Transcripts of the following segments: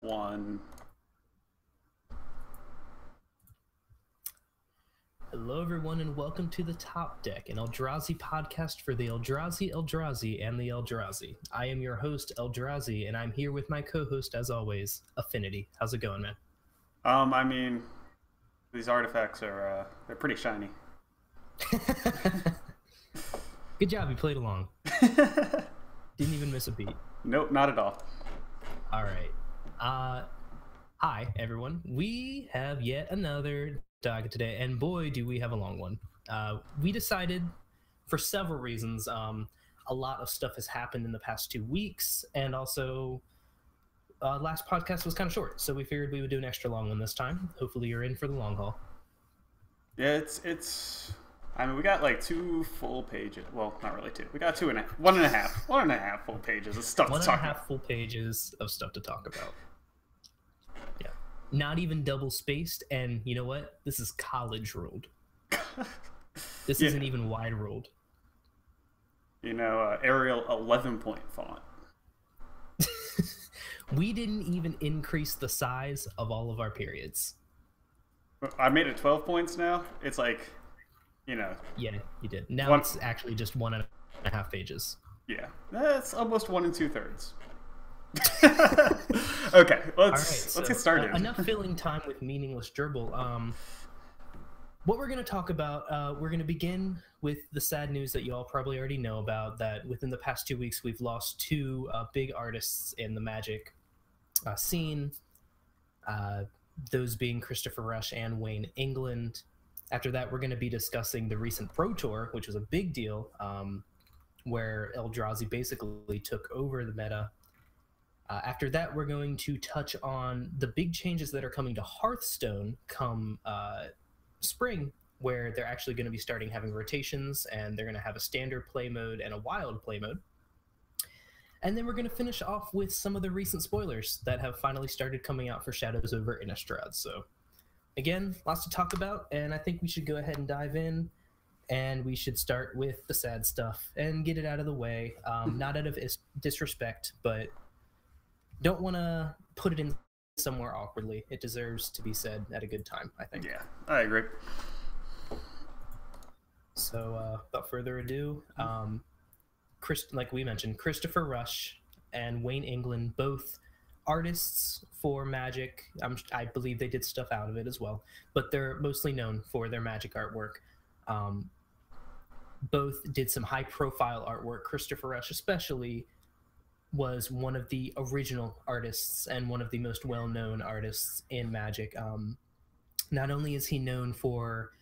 1. Hello, everyone, and welcome to the Top Deck, an Eldrazi podcast for the Eldrazi, and the Eldrazi. I am your host, Eldrazi, and I'm here with my co-host, as always, Affinity. How's it going, man? I mean, these artifacts are, they're pretty shiny. Good job, you played along. Didn't even miss a beat. Nope, not at all. All right. Hi, everyone. We have yet another docket today, and boy, do we have a long one. We decided, for several reasons, a lot of stuff has happened in the past 2 weeks, and also last podcast was kind of short, so we figured we would do an extra long one this time. Hopefully you're in for the long haul. Yeah, it's. I mean, we got like 2 full pages. Well, not really 2. We got 1.5 full pages of stuff to talk about. 1.5 full pages of stuff to talk about. Yeah. Not even double spaced, and you know what? This is college ruled. This isn't even wide ruled. You know, Arial 11-point font. We didn't even increase the size of all of our periods. I made it 12 points now. It's like, you know. Yeah, you did. Now it's actually just 1.5 pages. Yeah, that's almost 1 2/3. Okay, let's get started. Enough filling time with meaningless gerbil. What we're going to talk about, we're going to begin with the sad news that you all probably already know about, that within the past 2 weeks we've lost 2 big artists in the Magic scene, those being Christopher Rush and Wayne England. After that, we're going to be discussing the recent Pro Tour, which was a big deal, where Eldrazi basically took over the meta. After that, we're going to touch on the big changes that are coming to Hearthstone come spring, where they're actually going to be starting having rotations, and they're going to have a standard play mode and a wild play mode. And then we're going to finish off with some of the recent spoilers that have finally started coming out for Shadows over Innistrad. So, again, lots to talk about, and I think we should go ahead and dive in, and we should start with the sad stuff and get it out of the way. Not out of disrespect, but don't want to put it in somewhere awkwardly. It deserves to be said at a good time, I think. Yeah, I agree. So, without further ado, like we mentioned, Christopher Rush and Wayne England, both artists for Magic. I believe they did stuff out of it as well, but they're mostly known for their Magic artwork. Both did some high-profile artwork. Christopher Rush especially was one of the original artists and one of the most well-known artists in Magic. Not only is he known for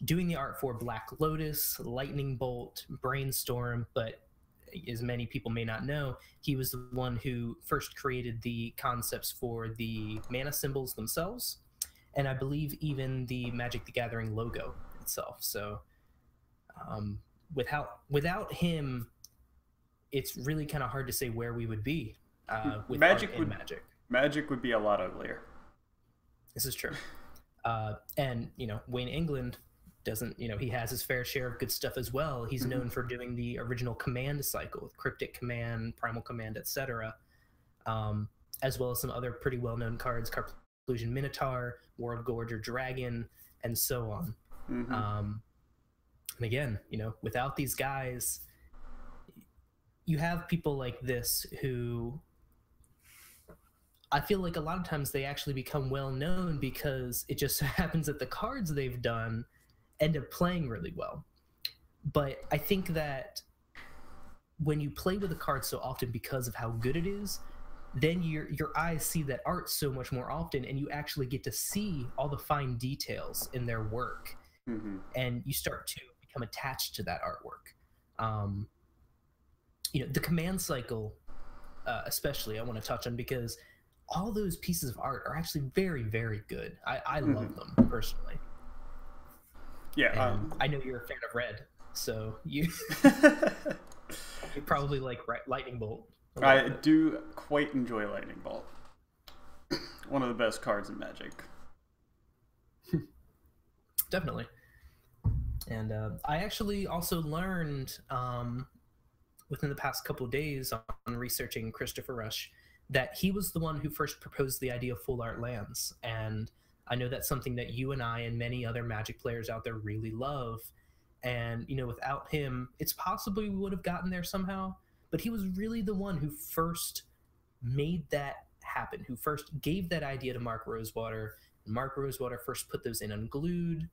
doing the art for Black Lotus, Lightning Bolt, Brainstorm, but as many people may not know, he was the one who first created the concepts for the mana symbols themselves, and I believe even the Magic the Gathering logo itself. So without him, it's really kind of hard to say where we would be with Magic. Magic would be a lot uglier. This is true. And, you know, Wayne England doesn't, you know, he has his fair share of good stuff as well. He's known for doing the original command cycle with Cryptic Command, Primal Command, etc., as well as some other pretty well-known cards, Carplusion Minotaur, World Gorger Dragon, and so on. And again, you know, without these guys, you have people like this who I feel like a lot of times they actually become well known because it just so happens that the cards they've done end up playing really well. But I think that when you play with a card so often because of how good it is, then your eyes see that art so much more often, and you actually get to see all the fine details in their work, and you start to become attached to that artwork. You know, the command cycle, especially, I want to touch on, because all those pieces of art are actually very, very good. I love them, personally. Yeah. I know you're a fan of red, so you probably like Lightning Bolt. I do quite enjoy Lightning Bolt. One of the best cards in Magic. Definitely. And I actually also learned within the past couple of days on researching Christopher Rush that he was the one who first proposed the idea of full art lands. And I know that's something that you and I and many other Magic players out there really love. And, you know, without him, it's possible we would have gotten there somehow. But he was really the one who first made that happen, who first gave that idea to Mark Rosewater. Mark Rosewater first put those in Unglued.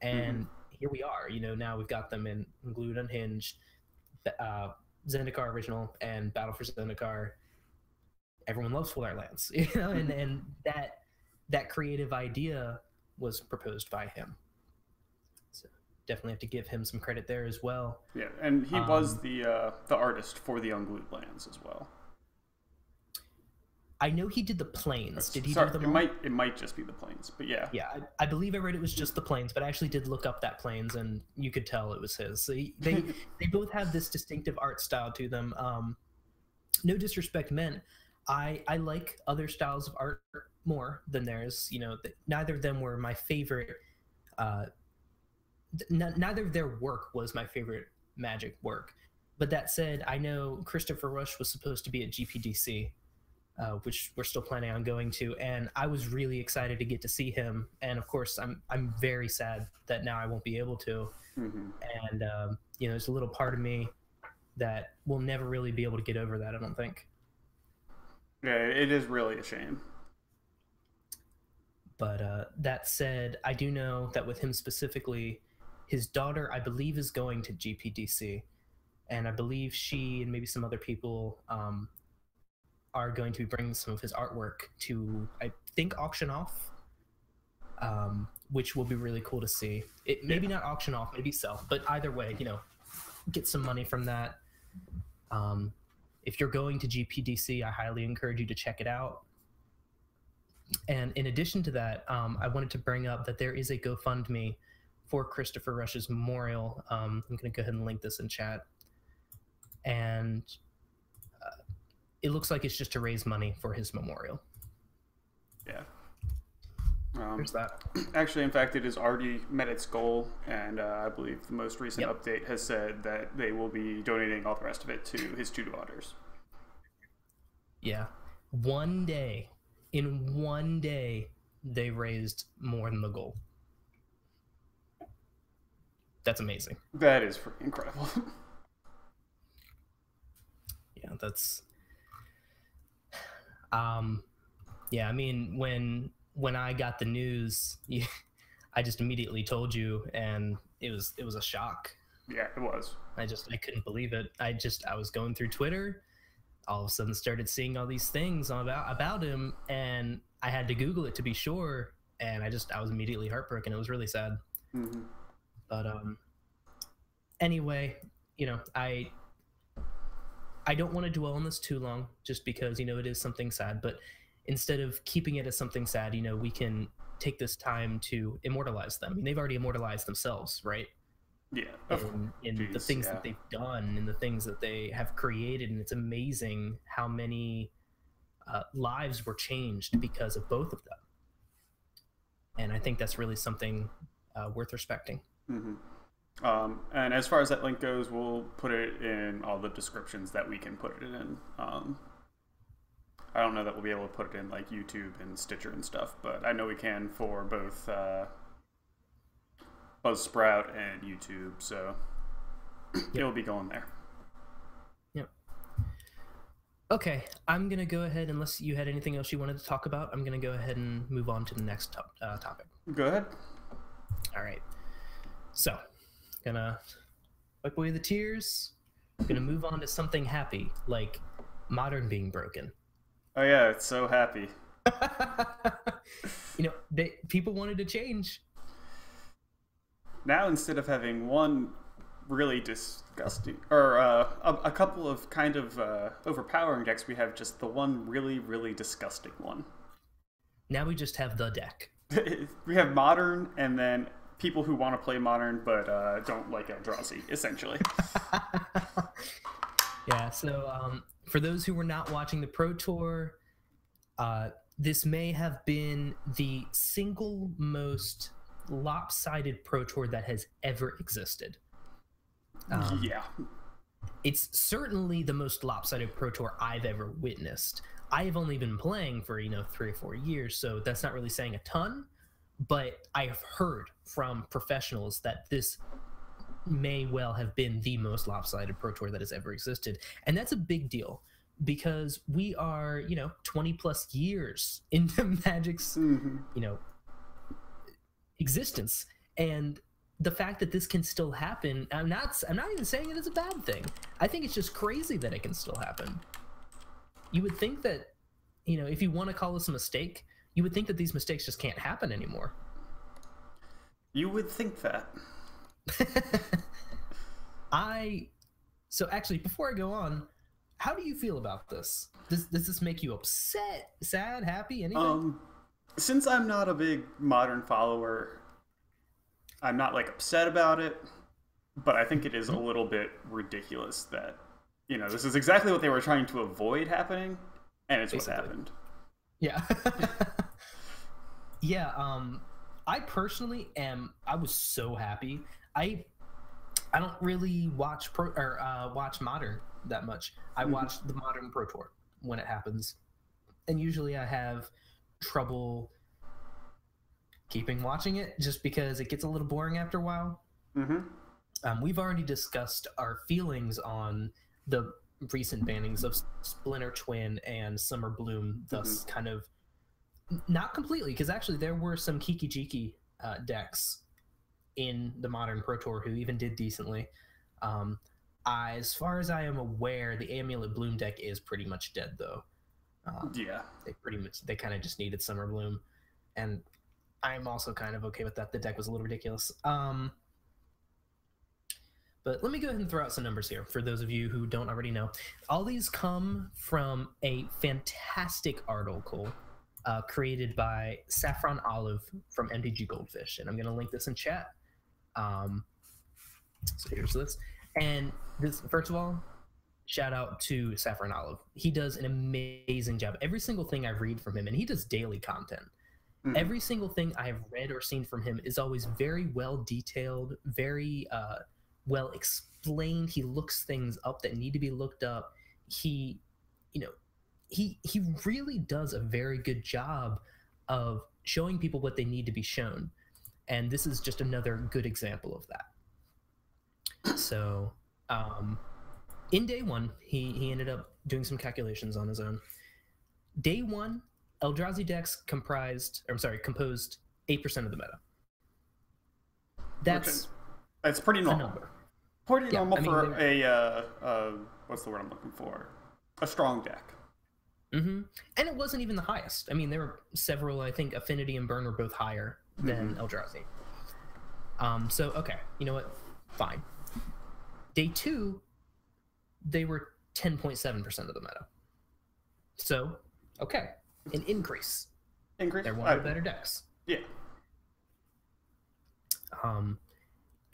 And here we are. You know, now we've got them in Unglued, Unhinged, Zendikar Original, and Battle for Zendikar. Everyone loves full art lands, you know, and that creative idea was proposed by him. So definitely have to give him some credit there as well. Yeah, and he was the artist for the Unglued lands as well. I know he did the planes. Did he Sorry, do them all? It might just be the planes, but yeah. Yeah, I believe I read it was just the planes, but I actually did look up that planes, and you could tell it was his. So they both have this distinctive art style to them. No disrespect meant. I like other styles of art more than theirs. You know, neither of them were my favorite. Neither of their work was my favorite Magic work. But that said, I know Christopher Rush was supposed to be at GPDC, which we're still planning on going to, and I was really excited to get to see him. And of course, I'm very sad that now I won't be able to. And you know, there's a little part of me that will never really be able to get over that, I don't think. Yeah, it is really a shame. But that said, I do know that with him specifically, his daughter, I believe, is going to GPDC, and I believe she and maybe some other people are going to be bringing some of his artwork to, I think, auction off, which will be really cool to see. It maybe not auction off, maybe sell, but either way, you know, get some money from that. If you're going to GPDC, I highly encourage you to check it out. And in addition to that, I wanted to bring up that there is a GoFundMe for Christopher Rush's memorial. I'm going to go ahead and link this in chat. And it looks like it's just to raise money for his memorial. Yeah. There's that. Actually, in fact, it has already met its goal, and I believe the most recent update has said that they will be donating all the rest of it to his two daughters. Yeah. One day, in one day, they raised more than the goal. That's amazing. That is freaking incredible. Yeah, that's... yeah, I mean, when I got the news, I just immediately told you, and it was a shock. Yeah, it was. I couldn't believe it. I was going through Twitter, all of a sudden started seeing all these things about him, and I had to Google it to be sure, and I was immediately heartbroken. It was really sad. But anyway, you know, I don't want to dwell on this too long, just because, you know, it is something sad, but instead of keeping it as something sad, you know, we can take this time to immortalize them. I mean, they've already immortalized themselves, right? Yeah. In the things that they've done and the things that they have created. And it's amazing how many lives were changed because of both of them. And I think that's really something worth respecting. And as far as that link goes, we'll put it in all the descriptions that we can put it in. I don't know that we'll be able to put it in like YouTube and Stitcher and stuff, but I know we can for both Buzzsprout and YouTube, so it'll be going there. Yep. Okay, I'm going to go ahead, unless you had anything else you wanted to talk about, I'm going to go ahead and move on to the next topic. Go ahead. All right. So, gonna wipe away the tears. Gonna move on to something happy, like Modern being broken. Oh yeah, it's so happy. You know, people wanted to change. Now, instead of having one really disgusting, or a couple of kind of overpowering decks, we have just the one really, really disgusting one. Now we just have the deck. We have Modern, and then people who want to play Modern but don't like Eldrazi, essentially. Yeah, so for those who were not watching the Pro Tour, this may have been the single most lopsided Pro Tour that has ever existed. Yeah. It's certainly the most lopsided Pro Tour I've ever witnessed. I have only been playing for 3 or 4 years, so that's not really saying a ton, but I have heard from professionals that this may well have been the most lopsided Pro Tour that has ever existed. And that's a big deal because we are, 20 plus years into Magic's, existence. And the fact that this can still happen, I'm not even saying it is a bad thing. I think it's just crazy that it can still happen. You would think that, if you want to call this a mistake, you would think that these mistakes just can't happen anymore. You would think that. So actually, before I go on, how do you feel about this? Does this make you upset, sad, happy, anything? Since I'm not a big Modern follower, I'm not upset about it, but I think it is a little bit ridiculous that, this is exactly what they were trying to avoid happening, and it's basically what happened. Yeah. Yeah, I personally I was so happy. I don't really watch watch Modern that much. I watch the Modern Pro Tour when it happens, and usually I have trouble keeping watching it just because it gets a little boring after a while. We've already discussed our feelings on the recent bannings of Splinter Twin and Summer Bloom, thus kind of not completely, because actually there were some Kiki Jiki decks in the Modern Pro Tour who even did decently. As far as I am aware, the Amulet Bloom deck is pretty much dead, though. Yeah, they kind of just needed Summer Bloom, and I'm also kind of okay with that. The deck was a little ridiculous. But let me go ahead and throw out some numbers here for those of you who don't already know. All these come from a fantastic article created by Saffron Olive from MTG Goldfish, and I'm going to link this in chat. So here's this. And this, first of all, shout out to Saffron Olive. He does an amazing job. Every single thing I read from him, and he does daily content. Every single thing I have read or seen from him is always very well detailed, very well explained. He looks things up that need to be looked up. He really does a very good job of showing people what they need to be shown. And this is just another good example of that. So in day one, he ended up doing some calculations on his own. Day one, Eldrazi decks composed 8% of the meta. That's pretty normal. A number. Pretty normal for a what's the word I'm looking for? A strong deck. And it wasn't even the highest. I mean, there were several. I think Affinity and Burn were both higher than Eldrazi. So okay, you know what? Fine. Day two, they were 10.7% of the meta. So okay, an increase. They're one of the better decks. Yeah.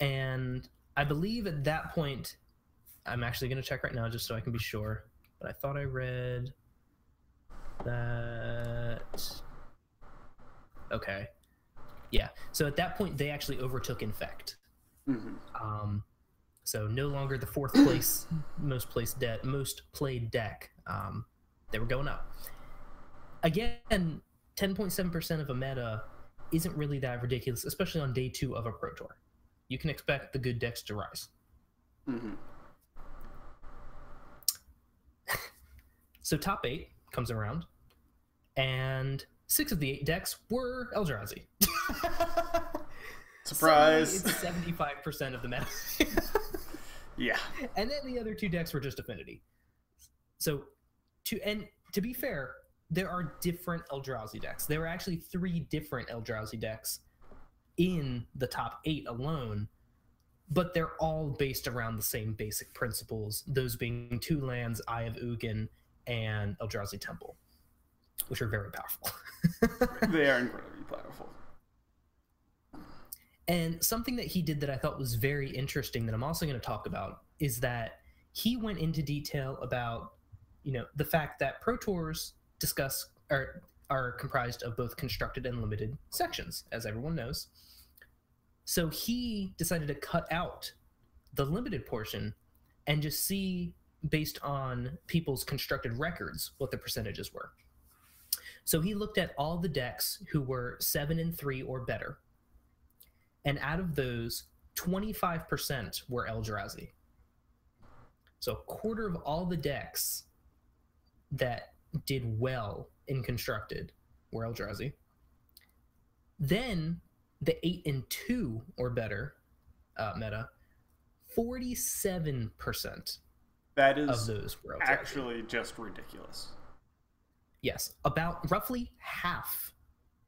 And I believe at that point, I'm actually going to check right now just so I can be sure. But I thought I read that. Okay. Yeah. So at that point, they actually overtook Infect. So no longer the fourth place most played deck. They were going up. Again, 10.7% of a meta isn't really that ridiculous, especially on day two of a Pro Tour. You can expect the good decks to rise. So top 8 comes around, and 6 of the 8 decks were Eldrazi. Surprise! It's 75% of the meta. Yeah. And then the other 2 decks were just Affinity. So, to be fair, there are different Eldrazi decks. There are actually 3 different Eldrazi decks in the top 8 alone, but they're all based around the same basic principles, those being 2 lands, Eye of Ugin, and Eldrazi Temple, which are very powerful. They are incredibly powerful. And something that he did that I thought was very interesting that I'm also going to talk about is that he went into detail about, the fact that Pro Tours are comprised of both constructed and limited sections, as everyone knows. So he decided to cut out the limited portion and just see, based on people's constructed records, what the percentages were. So he looked at all the decks who were 7-3 or better, and out of those, 25% were Eldrazi. So a quarter of all the decks that did well in constructed were Eldrazi. Then the 8-2 or better meta, 47% that is of those were Eldrazi. Actually just ridiculous. Yes, about roughly half.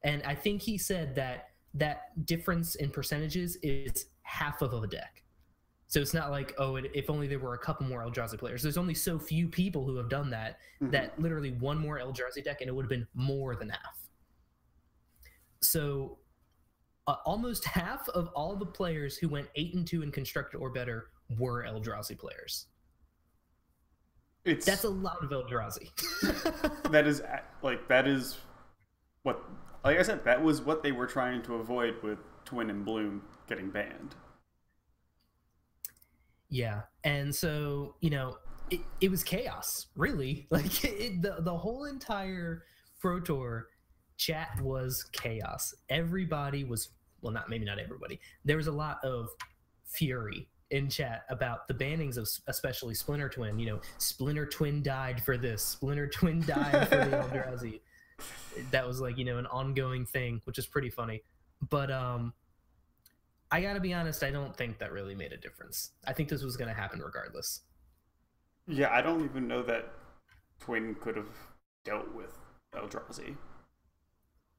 And I think he said that that difference in percentages is half of a deck. So it's not like, oh, if only there were a couple more Eldrazi players. There's only so few people who have done that, that literally one more Eldrazi deck and it would have been more than half. So almost half of all the players who went 8-2 in constructed or better were Eldrazi players. That's a lot of Eldrazi. that is what, like I said, that was what they were trying to avoid with Twin and Bloom getting banned. Yeah, and so, you know, it was chaos, really. Like, the whole entire Pro Tour chat was chaos. Everybody was, well, maybe not everybody. There was a lot of fury in chat about the bannings of especially Splinter Twin. You know, Splinter Twin died for this. Splinter Twin died for the Eldrazi. That was like, you know, an ongoing thing, which is pretty funny. But I gotta be honest, I don't think that really made a difference. I think this was going to happen regardless. Yeah, I don't even know that Twin could have dealt with Eldrazi.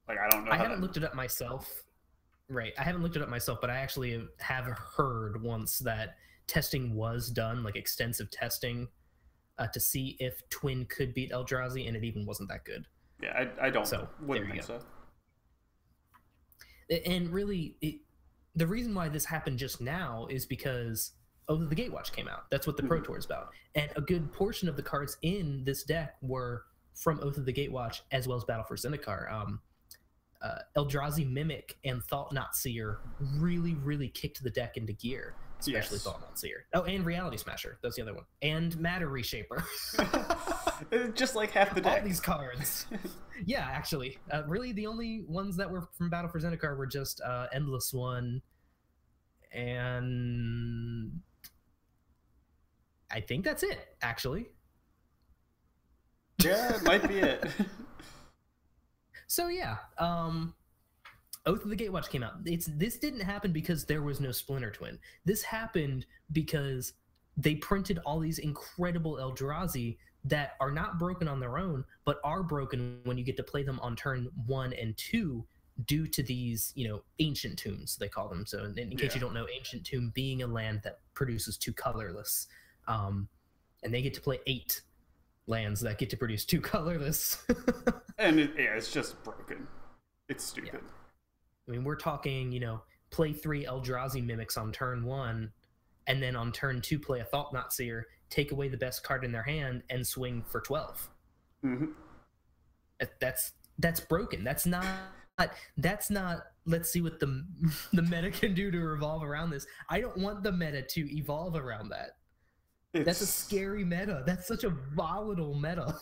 Like, I don't know. I haven't looked it up myself. Right. I haven't looked it up myself, but I actually have heard once that testing was done, like extensive testing, to see if Twin could beat Eldrazi, and it even wasn't that good. Yeah, I wouldn't think so. And really, the reason why this happened just now is because Oath of the Gatewatch came out. That's what the Pro Tour is about. And a good portion of the cards in this deck were from Oath of the Gatewatch, as well as Battle for Zendikar. Eldrazi Mimic and Thought Not Seer really, really kicked the deck into gear, especially Thought Not Seer. Oh, and Reality Smasher. That's the other one. And Matter Reshaper. Just like half the deck. All these cards. Yeah, actually. Really, the only ones that were from Battle for Zendikar were just Endless One, and I think that's it, actually. Yeah, it might be it. So yeah, Oath of the Gatewatch came out. This didn't happen because there was no Splinter Twin. This happened because they printed all these incredible Eldrazi that are not broken on their own, but are broken when you get to play them on turn 1 and 2 due to these, you know, Ancient Tombs, they call them. So in case you don't know, Ancient Tomb being a land that produces 2 colorless. And they get to play 8 lands that get to produce 2 colorless. And it's just broken. It's stupid. Yeah. I mean, we're talking, you know, play 3 Eldrazi Mimics on turn 1, and then on turn 2 play a Thought Not Seer, take away the best card in their hand, and swing for 12. That's broken. That's not. Let's see what the meta can do to revolve around this. I don't want the meta to evolve around that. That's a scary meta. That's such a volatile meta.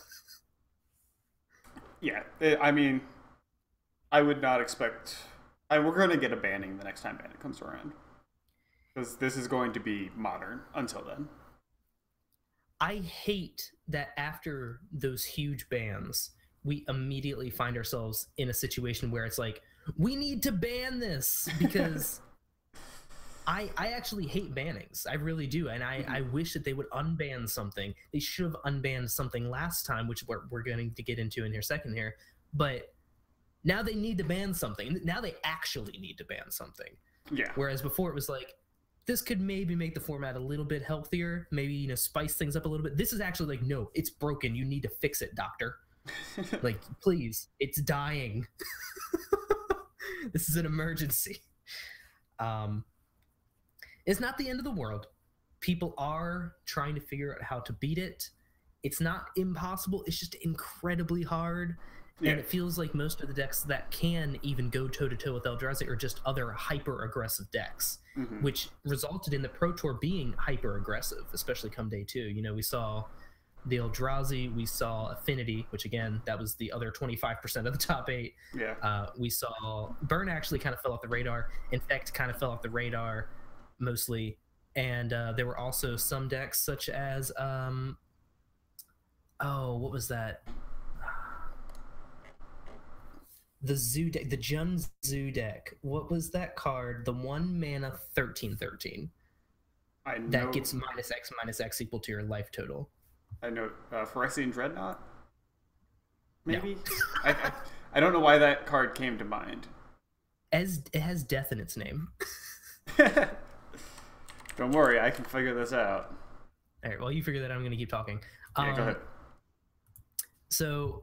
Yeah, I mean, I would not expect. We're going to get a banning the next time banning comes around, because this is going to be modern until then. I hate that after those huge bans, we immediately find ourselves in a situation where it's like, we need to ban this, because I actually hate bannings. I really do. And I wish that they would unban something. They should have unbanned something last time, which we're going to get into in here second here. But now they need to ban something. Now they actually need to ban something. Yeah. Whereas before it was like, this could maybe make the format a little bit healthier, maybe, you know, spice things up a little bit. This is actually like, no, it's broken. You need to fix it, doctor. Like, please, it's dying. This is an emergency. It's not the end of the world. People are trying to figure out how to beat it. It's not impossible. It's just incredibly hard. Yeah. And it feels like most of the decks that can even go toe-to-toe with Eldrazi are just other hyper-aggressive decks, which resulted in the Pro Tour being hyper-aggressive, especially come day 2. You know, we saw the Eldrazi, we saw Affinity, which again, that was the other 25% of the top 8. Yeah. We saw Burn actually kind of fell off the radar. Infect kind of fell off the radar, mostly. And there were also some decks such as, what was that? The Zoo deck, the Jun Zoo deck. What was that card? The 1 mana 13/13. I know. That gets -X equal to your life total. I know. Phyrexian Dreadnought? Maybe? No. I don't know why that card came to mind. As it has death in its name. Don't worry, I can figure this out. All right, well, you figure that out, I'm going to keep talking. Yeah, go ahead. So,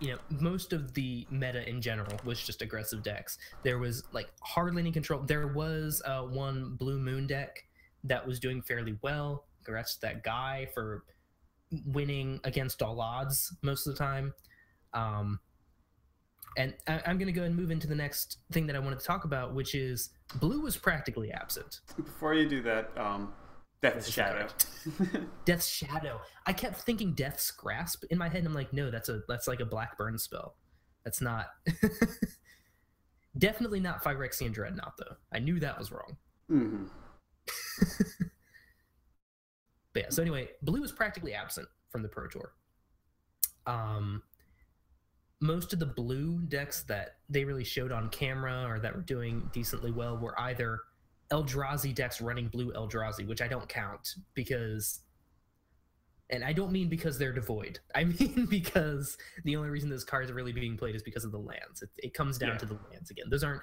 you know, most of the meta in general was just aggressive decks. There was, like, hardly any control. There was one Blue Moon deck that was doing fairly well. Congrats to that guy for winning against all odds most of the time. And I'm going to go and move into the next thing that I wanted to talk about, which is Blue was practically absent. Before you do that, Death's Shadow. Death's Shadow. I kept thinking Death's Grasp in my head, and I'm like, no, that's like a black burn spell. That's not. Definitely not Phyrexian Dreadnought, though. I knew that was wrong. Mm-hmm. But yeah, so anyway, Blue was practically absent from the Pro Tour. Most of the blue decks that they really showed on camera or that were doing decently well were either Eldrazi decks running blue Eldrazi, which I don't count because, and I don't mean because they're devoid. I mean because the only reason those cards are really being played is because of the lands. It comes down to the lands again. Those aren't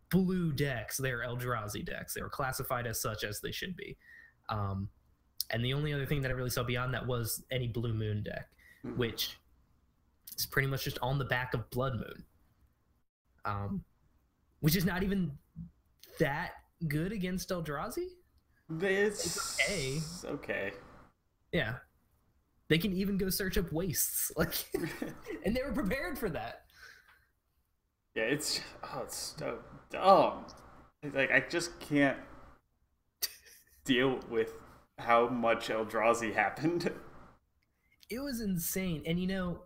blue decks. They're Eldrazi decks. They were classified as such as they should be. And the only other thing that I really saw beyond that was any Blue Moon deck, which is pretty much just on the back of Blood Moon, which is not even that good against Eldrazi. It's okay. Okay. Yeah. They can even go search up wastes, like, and they were prepared for that. Yeah, it's so dumb. Like, I just can't deal with how much Eldrazi happened. It was insane. And, you know,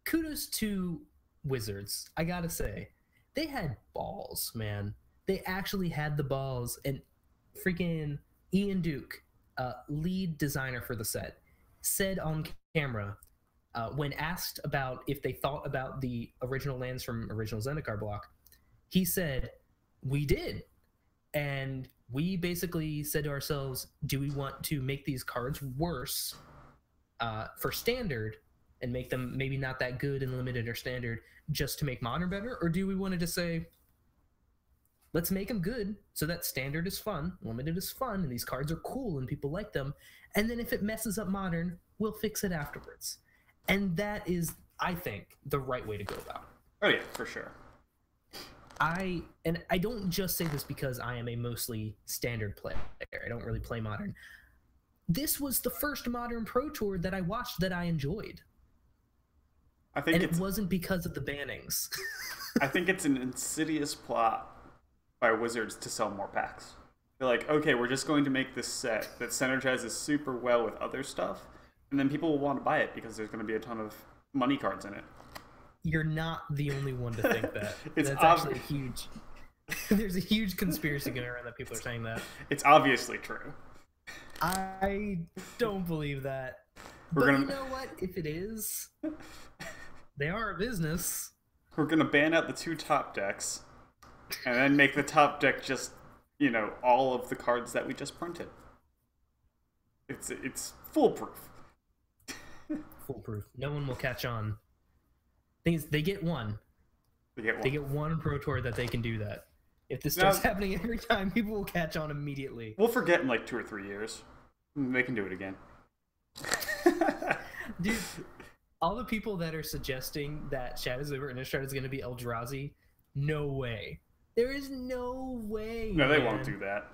kudos to Wizards. I gotta say, they had balls, man. They actually had the balls. And freaking Ian Duke, lead designer for the set, said on camera, when asked about if they thought about the original lands from original Zendikar block, he said, we did. And we basically said to ourselves, do we want to make these cards worse for standard and make them maybe not that good in limited or standard just to make modern better? Or do we want to just say, let's make them good so that standard is fun, limited is fun, and these cards are cool and people like them. And then if it messes up modern, we'll fix it afterwards. And that is, I think, the right way to go about it. Oh yeah, for sure. I don't just say this because I am a mostly standard player. I don't really play modern. This was the first modern Pro Tour that I watched that I enjoyed. I think it wasn't because of the bannings. I think it's an insidious plot by Wizards to sell more packs. They're like, okay, we're just going to make this set that synergizes super well with other stuff, and then people will want to buy it because there's going to be a ton of money cards in it. You're not the only one to think that. That's actually huge. There's a huge conspiracy going around that people are saying that. It's obviously true. I don't believe that. You know what? If it is, they are a business. We're going to ban out the 2 top decks and then make the top deck just, you know, all of the cards that we just printed. It's foolproof. Foolproof. No one will catch on. Thing is, they get one. They get one Pro Tour that they can do that. If this starts happening every time, people will catch on immediately. We'll forget in like 2 or 3 years. They can do it again. Dude, all the people that are suggesting that Shadows over Innistrad is going to be Eldrazi, no way. There is no way. No, they won't do that.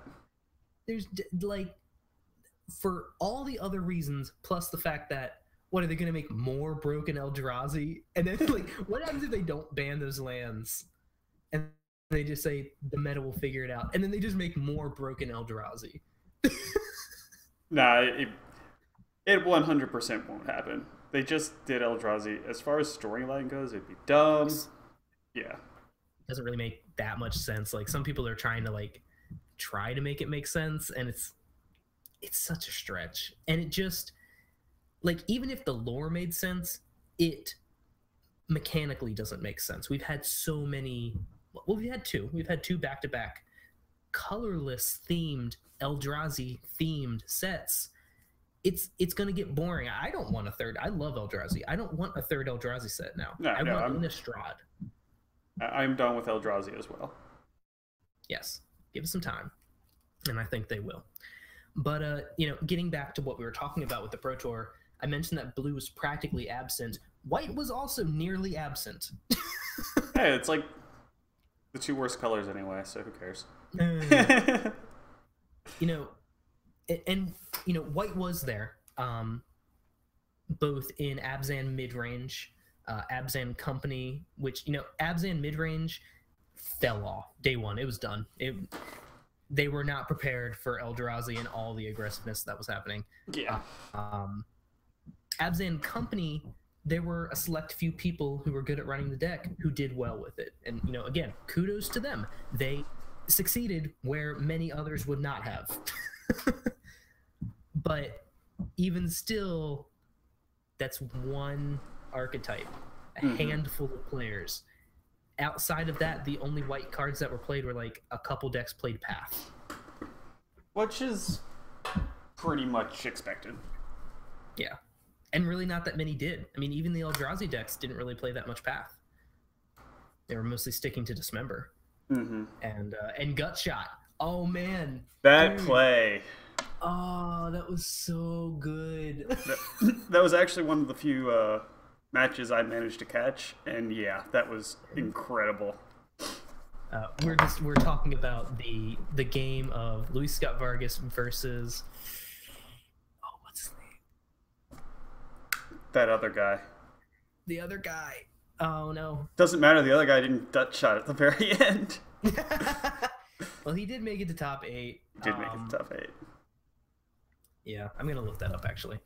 There's, like, for all the other reasons, plus the fact that what are they going to make more broken Eldrazi? And then like, what happens if they don't ban those lands? And they just say the meta will figure it out, and then they just make more broken Eldrazi. Nah, it 100% won't happen. They just did Eldrazi. As far as storyline goes, it'd be dumb. Yeah. Doesn't really make that much sense. Like some people are trying to like try to make it make sense, and it's such a stretch. And it just like, even if the lore made sense, it mechanically doesn't make sense. We've had so many. Well, we've had two back-to-back colorless themed Eldrazi themed sets. It's going to get boring. I don't want a third. I love Eldrazi. I don't want a third Eldrazi set now. I want Innistrad. I'm done with Eldrazi as well. Yes, give it some time, and I think they will. But getting back to what we were talking about with the Pro Tour, I mentioned that blue was practically absent. White was also nearly absent. Hey, it's like the two worst colors anyway, so who cares? White was there, both in Abzan midrange, Abzan Company, which, Abzan midrange fell off day one. It was done. They were not prepared for Eldrazi and all the aggressiveness that was happening. Yeah. Abzan Company, there were a select few people who were good at running the deck who did well with it. And, again, kudos to them. They succeeded where many others would not have. But even still, that's one archetype, a handful of players. Outside of that, the only white cards that were played were like a couple decks played Path. Which is pretty much expected. Yeah. And really not that many did. I mean, even the Eldrazi decks didn't really play that much Path. They were mostly sticking to Dismember. And Gut Shot. Oh, man. That play. Oh, that was so good. That was actually one of the few matches I managed to catch, and yeah, that was incredible. We're talking about the game of Luis Scott Vargas versus what's his name? That other guy. The other guy. Oh no. Doesn't matter. The other guy didn't Dutch shot at the very end. Well, he did make it to top 8. He did make it to top 8. Yeah, I'm gonna look that up actually.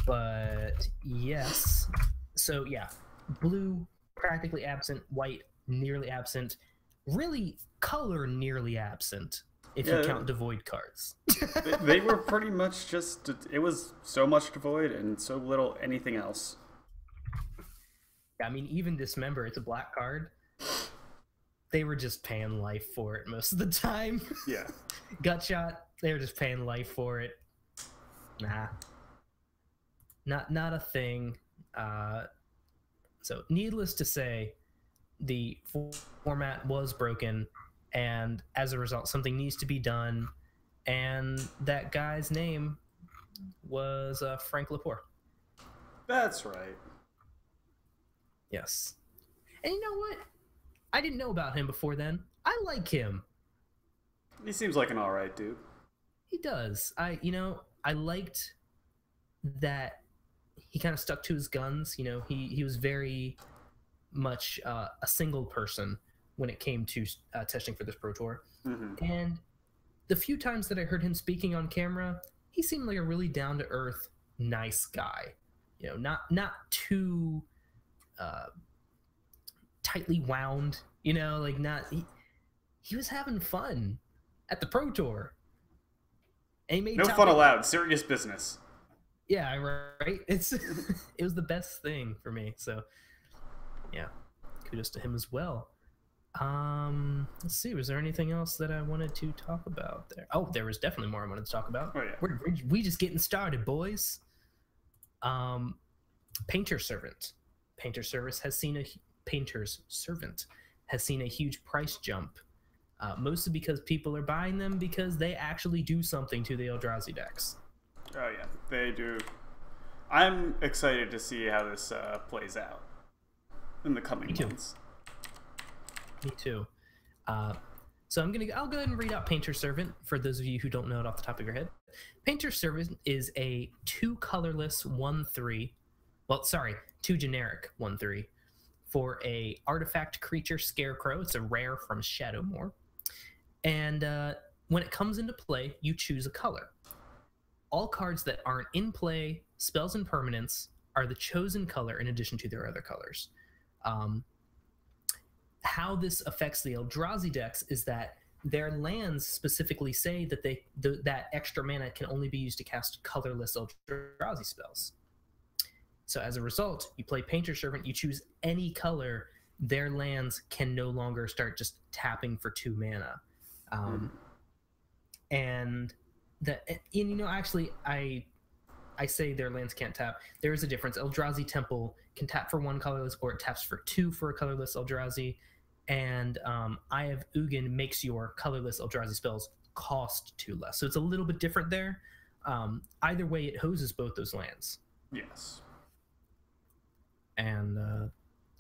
But yes, so yeah, blue practically absent, white nearly absent, really color nearly absent if you count devoid cards. They were pretty much just, it was so much devoid and so little anything else. I mean, even Dismember, it's a black card. They were just paying life for it most of the time. Yeah. Gut Shot, they were just paying life for it. Nah. Not a thing. So needless to say, the format was broken, and as a result, something needs to be done. And that guy's name was Frank Lepore. That's right. Yes. And you know what? I didn't know about him before then. I like him. He seems like an alright dude. He does. I liked that he kind of stuck to his guns. He was very much a single person when it came to testing for this Pro Tour. And the few times that I heard him speaking on camera, he seemed like a really down-to-earth, nice guy. Not too tightly wound, he was having fun at the Pro Tour. And he made no fun allowed, serious business. Yeah, right. It was the best thing for me. So yeah, kudos to him as well. Let's see, was there anything else that I wanted to talk about there? Oh, there was definitely more I wanted to talk about. Oh yeah. We just getting started, boys. Painter's Servant has seen a huge price jump, mostly because people are buying them because they actually do something to the Eldrazi decks. Oh yeah, they do. I'm excited to see how this plays out in the coming months. Me too. So I'll go ahead and read out Painter's Servant for those of you who don't know it off the top of your head. Painter Servant is a 2 colorless 1/3. Well, sorry, 2 generic 1/3 for a artifact creature scarecrow. It's a rare from Shadowmoor. And when it comes into play, you choose a color. All cards that aren't in play, spells and permanents, are the chosen color in addition to their other colors. How this affects the Eldrazi decks is that their lands specifically say that that extra mana can only be used to cast colorless Eldrazi spells. So as a result, you play Painter Servant, you choose any color, their lands can no longer start just tapping for 2 mana. And that, actually, I say their lands can't tap. There is a difference. Eldrazi Temple can tap for 1 colorless, or it taps for 2 for a colorless Eldrazi. And Eye of Ugin makes your colorless Eldrazi spells cost 2 less. So it's a little bit different there. Either way, it hoses both those lands. Yes. And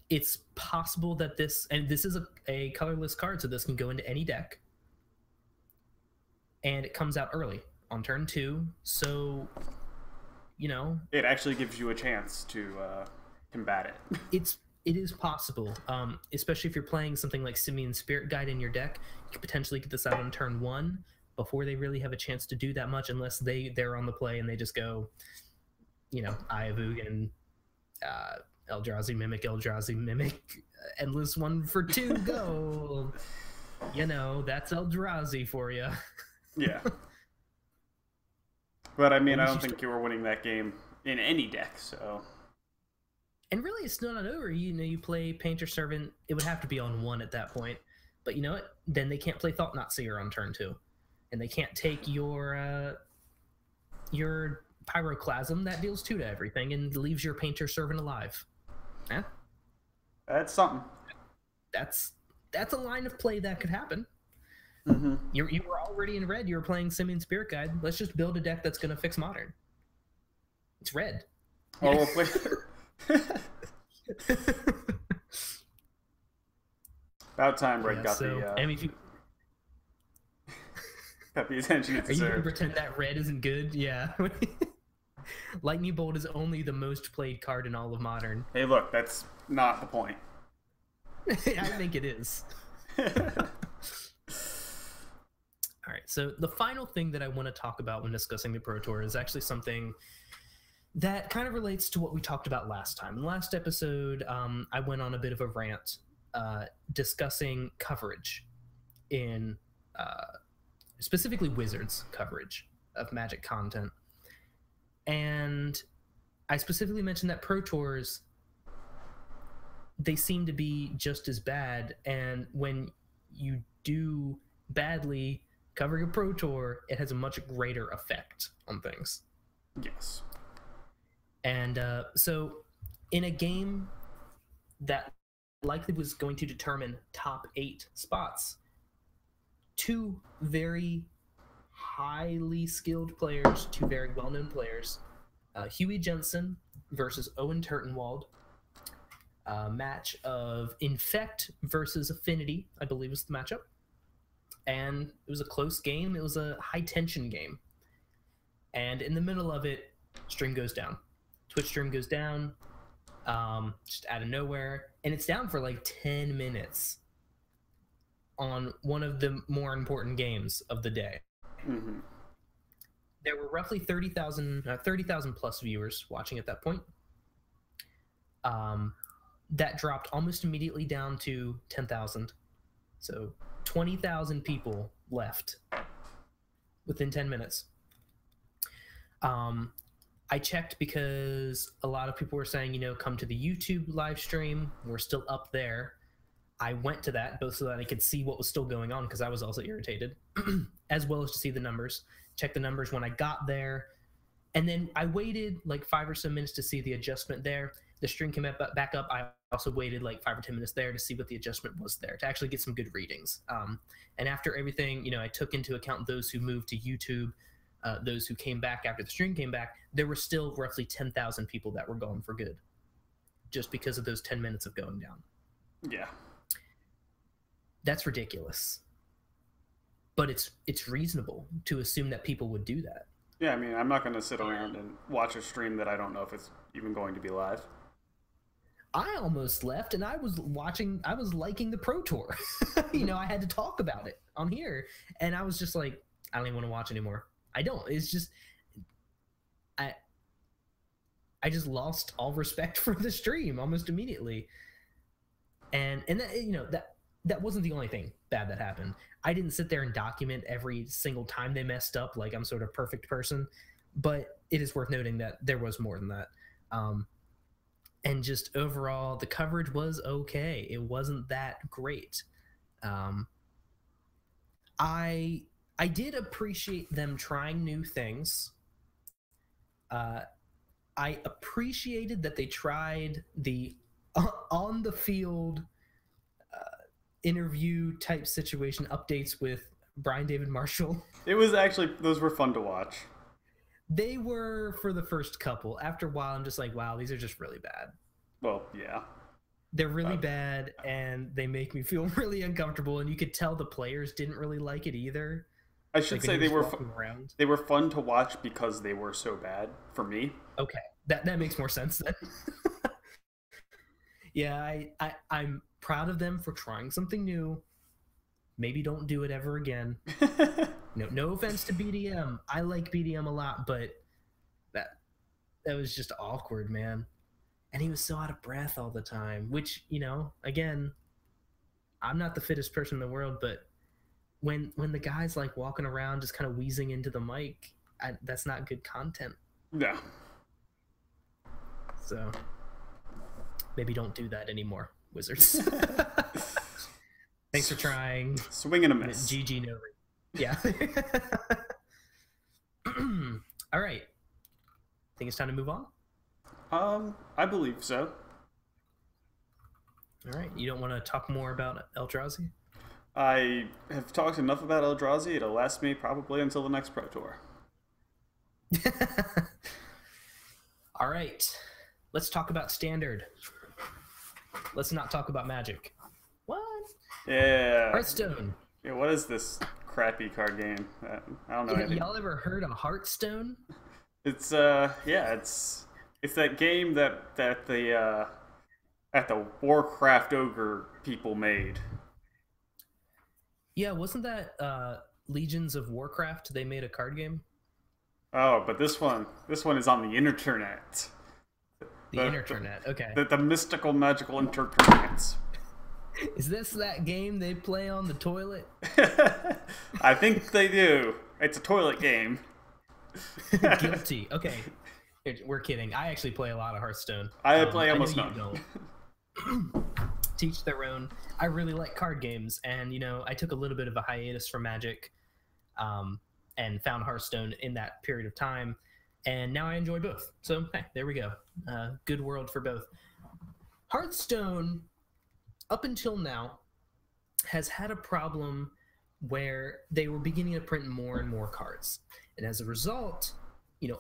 it's possible that this is a colorless card, so this can go into any deck. And it comes out early on turn 2, so it actually gives you a chance to combat it. It is possible, especially if you're playing something like Simian Spirit Guide in your deck. You could potentially get this out on turn 1 before they really have a chance to do that much, unless they're on the play and they just go, Eye of Ugin, Eldrazi Mimic, Endless 1 for 2 gold. That's Eldrazi for you. Yeah. But I mean, I don't think you were winning that game in any deck, so. And really, it's not over. You play Painter Servant, it would have to be on 1 at that point. But you know what? Then they can't play Thought Knot Seer on turn 2. And they can't take your Pyroclasm that deals 2 to everything and leaves your Painter Servant alive. Yeah? That's something. That's a line of play that could happen. Mm-hmm. You were already in red. You were playing Simian Spirit Guide. Let's just build a deck that's going to fix Modern. It's red. Oh, wait. About time Red got the. I mean, got the attention it deserved. Are you going to pretend that red isn't good? Yeah. Lightning Bolt is only the most played card in all of Modern. Hey, look, that's not the point. I think it is. All right, so the final thing that I want to talk about when discussing the Pro Tour is actually something that kind of relates to what we talked about last time. In the last episode, I went on a bit of a rant discussing coverage in specifically Wizards coverage of Magic content. And I specifically mentioned that Pro Tours, they seem to be just as bad. And when you do badly covering a Pro Tour, it has a much greater effect on things. Yes. And so in a game that likely was going to determine top 8 spots, 2 very highly skilled players, 2 very well-known players, Huey Jensen versus Owen Turtenwald, a match of Infect versus Affinity, I believe was the matchup. And it was a close game. It was a high-tension game. And in the middle of it, stream goes down. Twitch stream goes down, just out of nowhere. And it's down for like 10 minutes on one of the more important games of the day. Mm-hmm. There were roughly 30,000 plus viewers watching at that point. That dropped almost immediately down to 10,000. So 20,000 people left within 10 minutes. I checked because a lot of people were saying, come to the YouTube live stream. We're still up there. I went to that both so that I could see what was still going on because I was also irritated, as well as to see the numbers. Check the numbers when I got there. And then I waited like 5 or so minutes to see the adjustment there. The stream came back up. I also waited like 5 or 10 minutes there to see what the adjustment was there, to actually get some good readings. And after everything, I took into account those who moved to YouTube, those who came back after the stream came back. There were still roughly 10,000 people that were going for good just because of those 10 minutes of going down. Yeah. That's ridiculous. But it's reasonable to assume that people would do that. Yeah, I mean, I'm not going to sit around and watch a stream that I don't know if it's even going to be live. I almost left, and I was liking the Pro Tour. I had to talk about it on here, and I was just like, I don't even want to watch anymore. I don't. It's just, I just lost all respect for the stream almost immediately. And that wasn't the only thing bad that happened. I didn't sit there and document every single time they messed up like I'm sort of perfect person, but it is worth noting that there was more than that. And just overall, the coverage was okay. It wasn't that great. I did appreciate them trying new things. I appreciated that they tried the on the field interview type situation updates with Brian David Marshall. It was actually, those were fun to watch. They were for the first couple. After a while, I'm just like, wow, these are just really bad. Well, yeah. They're really bad, and they make me feel really uncomfortable, and you could tell the players didn't really like it either. I should say they were fun to watch because they were so bad for me. Okay, that makes more sense then. Yeah, I'm proud of them for trying something new. Maybe don't do it ever again. No offense to BDM. I like BDM a lot, but that was just awkward, man. And he was so out of breath all the time, which, again, I'm not the fittest person in the world, but when the guy's like walking around just kind of wheezing into the mic, that's not good content. Yeah. So maybe don't do that anymore, Wizards. Thanks for trying. Swing and a miss. GG no. Yeah. All right. Think it's time to move on? I believe so. All right. You don't want to talk more about Eldrazi? I have talked enough about Eldrazi. It'll last me probably until the next Pro Tour. All right. Let's talk about Standard. Let's not talk about Magic. What? Yeah. Hearthstone. Yeah, what is this crappy card game? I don't know anything. Y'all ever heard of Hearthstone? It's it's that game that the Warcraft Ogre people made. Yeah, wasn't that Legions of Warcraft? They made a card game. Oh, but this one is on the internet. The internet, okay. The mystical, magical internet. Is this that game they play on the toilet? I think they do. It's a toilet game. Guilty. Okay. We're kidding. I actually play a lot of Hearthstone. I play almost none. Teach their own. I really like card games, and I took a little bit of a hiatus from Magic, and found Hearthstone in that period of time, and now I enjoy both. So hey, there we go. Good world for both. Hearthstone, up until now, has had a problem where they were beginning to print more and more cards, and as a result,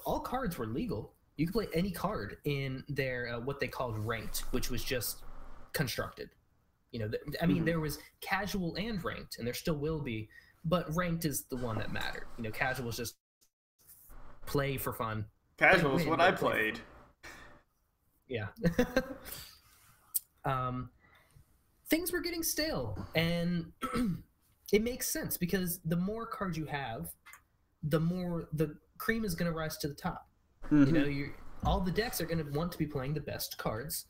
all cards were legal. You could play any card in their what they called ranked, which was just constructed. There was casual and ranked, and there still will be, but ranked is the one that mattered. Casual is just play for fun. Casual is what I played. Yeah. Things were getting stale, and it makes sense because the more cards you have, the more the cream is going to rise to the top. Mm-hmm. All the decks are going to want to be playing the best cards.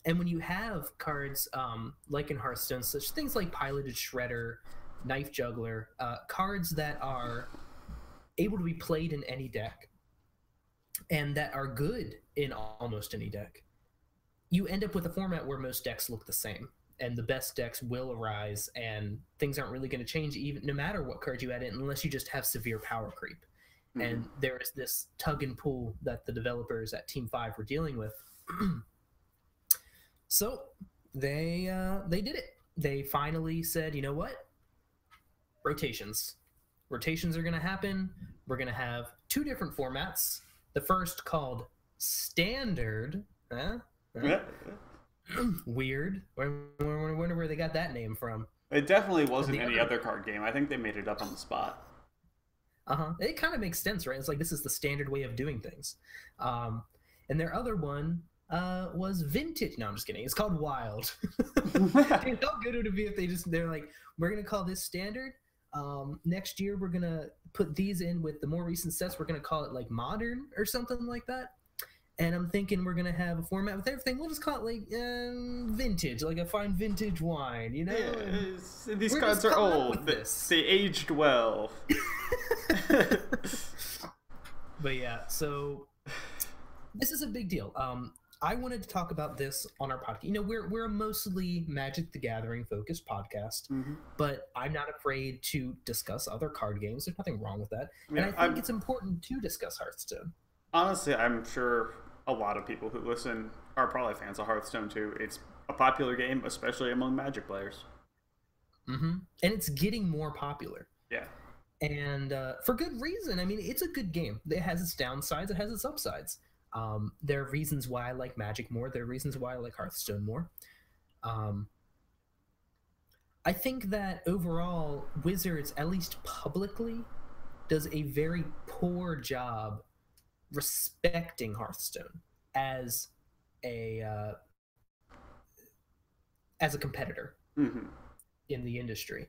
And when you have cards like in Hearthstone, such things like Piloted Shredder, Knife Juggler, cards that are able to be played in any deck and that are good in almost any deck, you end up with a format where most decks look the same. And the best decks will arise, and things aren't really going to change even no matter what cards you add in, unless you just have severe power creep. Mm-hmm. And there is this tug and pull that the developers at Team 5 were dealing with. So they did it. They finally said, you know what? Rotations are going to happen. We're going to have 2 different formats. The first called Standard. Weird. I wonder where they got that name from. It definitely wasn't any other card game. I think they made it up on the spot. It kind of makes sense, right? It's like this is the standard way of doing things. And their other one was vintage. No, I'm just kidding. It's called Wild. Dude, how good would it be if they're like, we're gonna call this standard. Next year we're gonna put these in with the more recent sets. We're gonna call it like modern or something like that. And I'm thinking we're gonna have a format with everything. We'll just call it like vintage, like a fine vintage wine, you know? Yeah, these cards are old. They aged well. But yeah, so this is a big deal. I wanted to talk about this on our podcast. You know, we're a mostly Magic the Gathering focused podcast, but I'm not afraid to discuss other card games. There's nothing wrong with that, and I think it's important to discuss Hearthstone. Honestly, I'm sure a lot of people who listen are probably fans of Hearthstone too. It's a popular game, especially among Magic players. And it's getting more popular. Yeah. And for good reason. I mean, it's a good game. It has its downsides. It has its upsides. There are reasons why I like Magic more. There are reasons why I like Hearthstone more. I think that overall, Wizards, at least publicly, does a very poor job respecting Hearthstone as a competitor in the industry.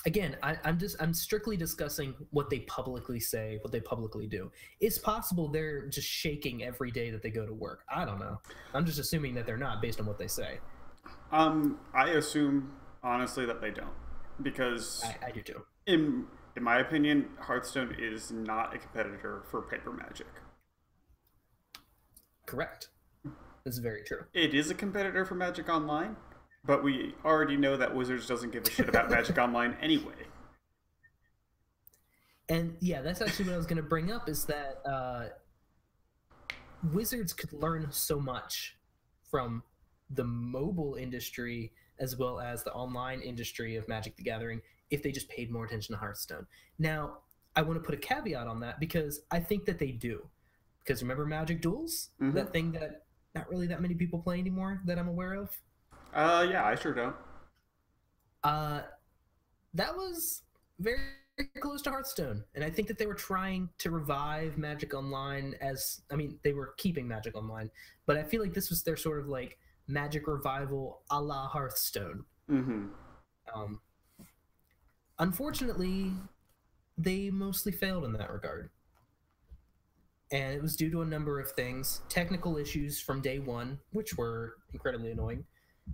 Again, I'm strictly discussing what they publicly say, what they publicly do. It's possible they're just shaking every day that they go to work. I don't know. I'm just assuming that they're not based on what they say. I assume honestly that they don't, because I do too. In my opinion, Hearthstone is not a competitor for paper Magic. Correct. This is very true. It is a competitor for Magic Online, but we already know that Wizards doesn't give a shit about Magic Online anyway. And yeah, that's actually what I was going to bring up, is that Wizards could learn so much from the mobile industry as well as the online industry of Magic the Gathering if they just paid more attention to Hearthstone. Now, I want to put a caveat on that, because I think that they do. Because remember Magic Duels? That thing that not really that many people play anymore that I'm aware of? Yeah, I sure don't. That was very close to Hearthstone, and I think that they were trying to revive Magic Online they were keeping Magic Online, but I feel like this was their sort of like Magic revival a la Hearthstone. Unfortunately, they mostly failed in that regard. And it was due to a number of things. Technical issues from day one, which were incredibly annoying.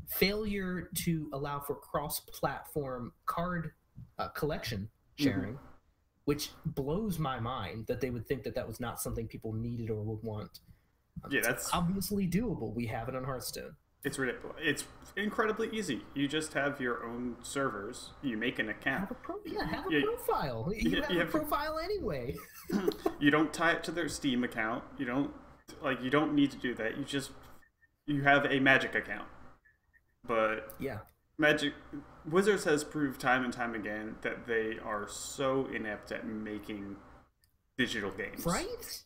Failure to allow for cross-platform card collection sharing, which blows my mind that they would think that that was not something people needed or would want. Yeah, that's obviously doable. We have it on Hearthstone. It's ridiculous. It's incredibly easy. You just have your own servers. You make an account. Have a profile. You have a profile anyway. You don't tie it to their Steam account. You don't need to do that. You have a Magic account. But yeah, Wizards has proved time and time again that they are so inept at making digital games. Right?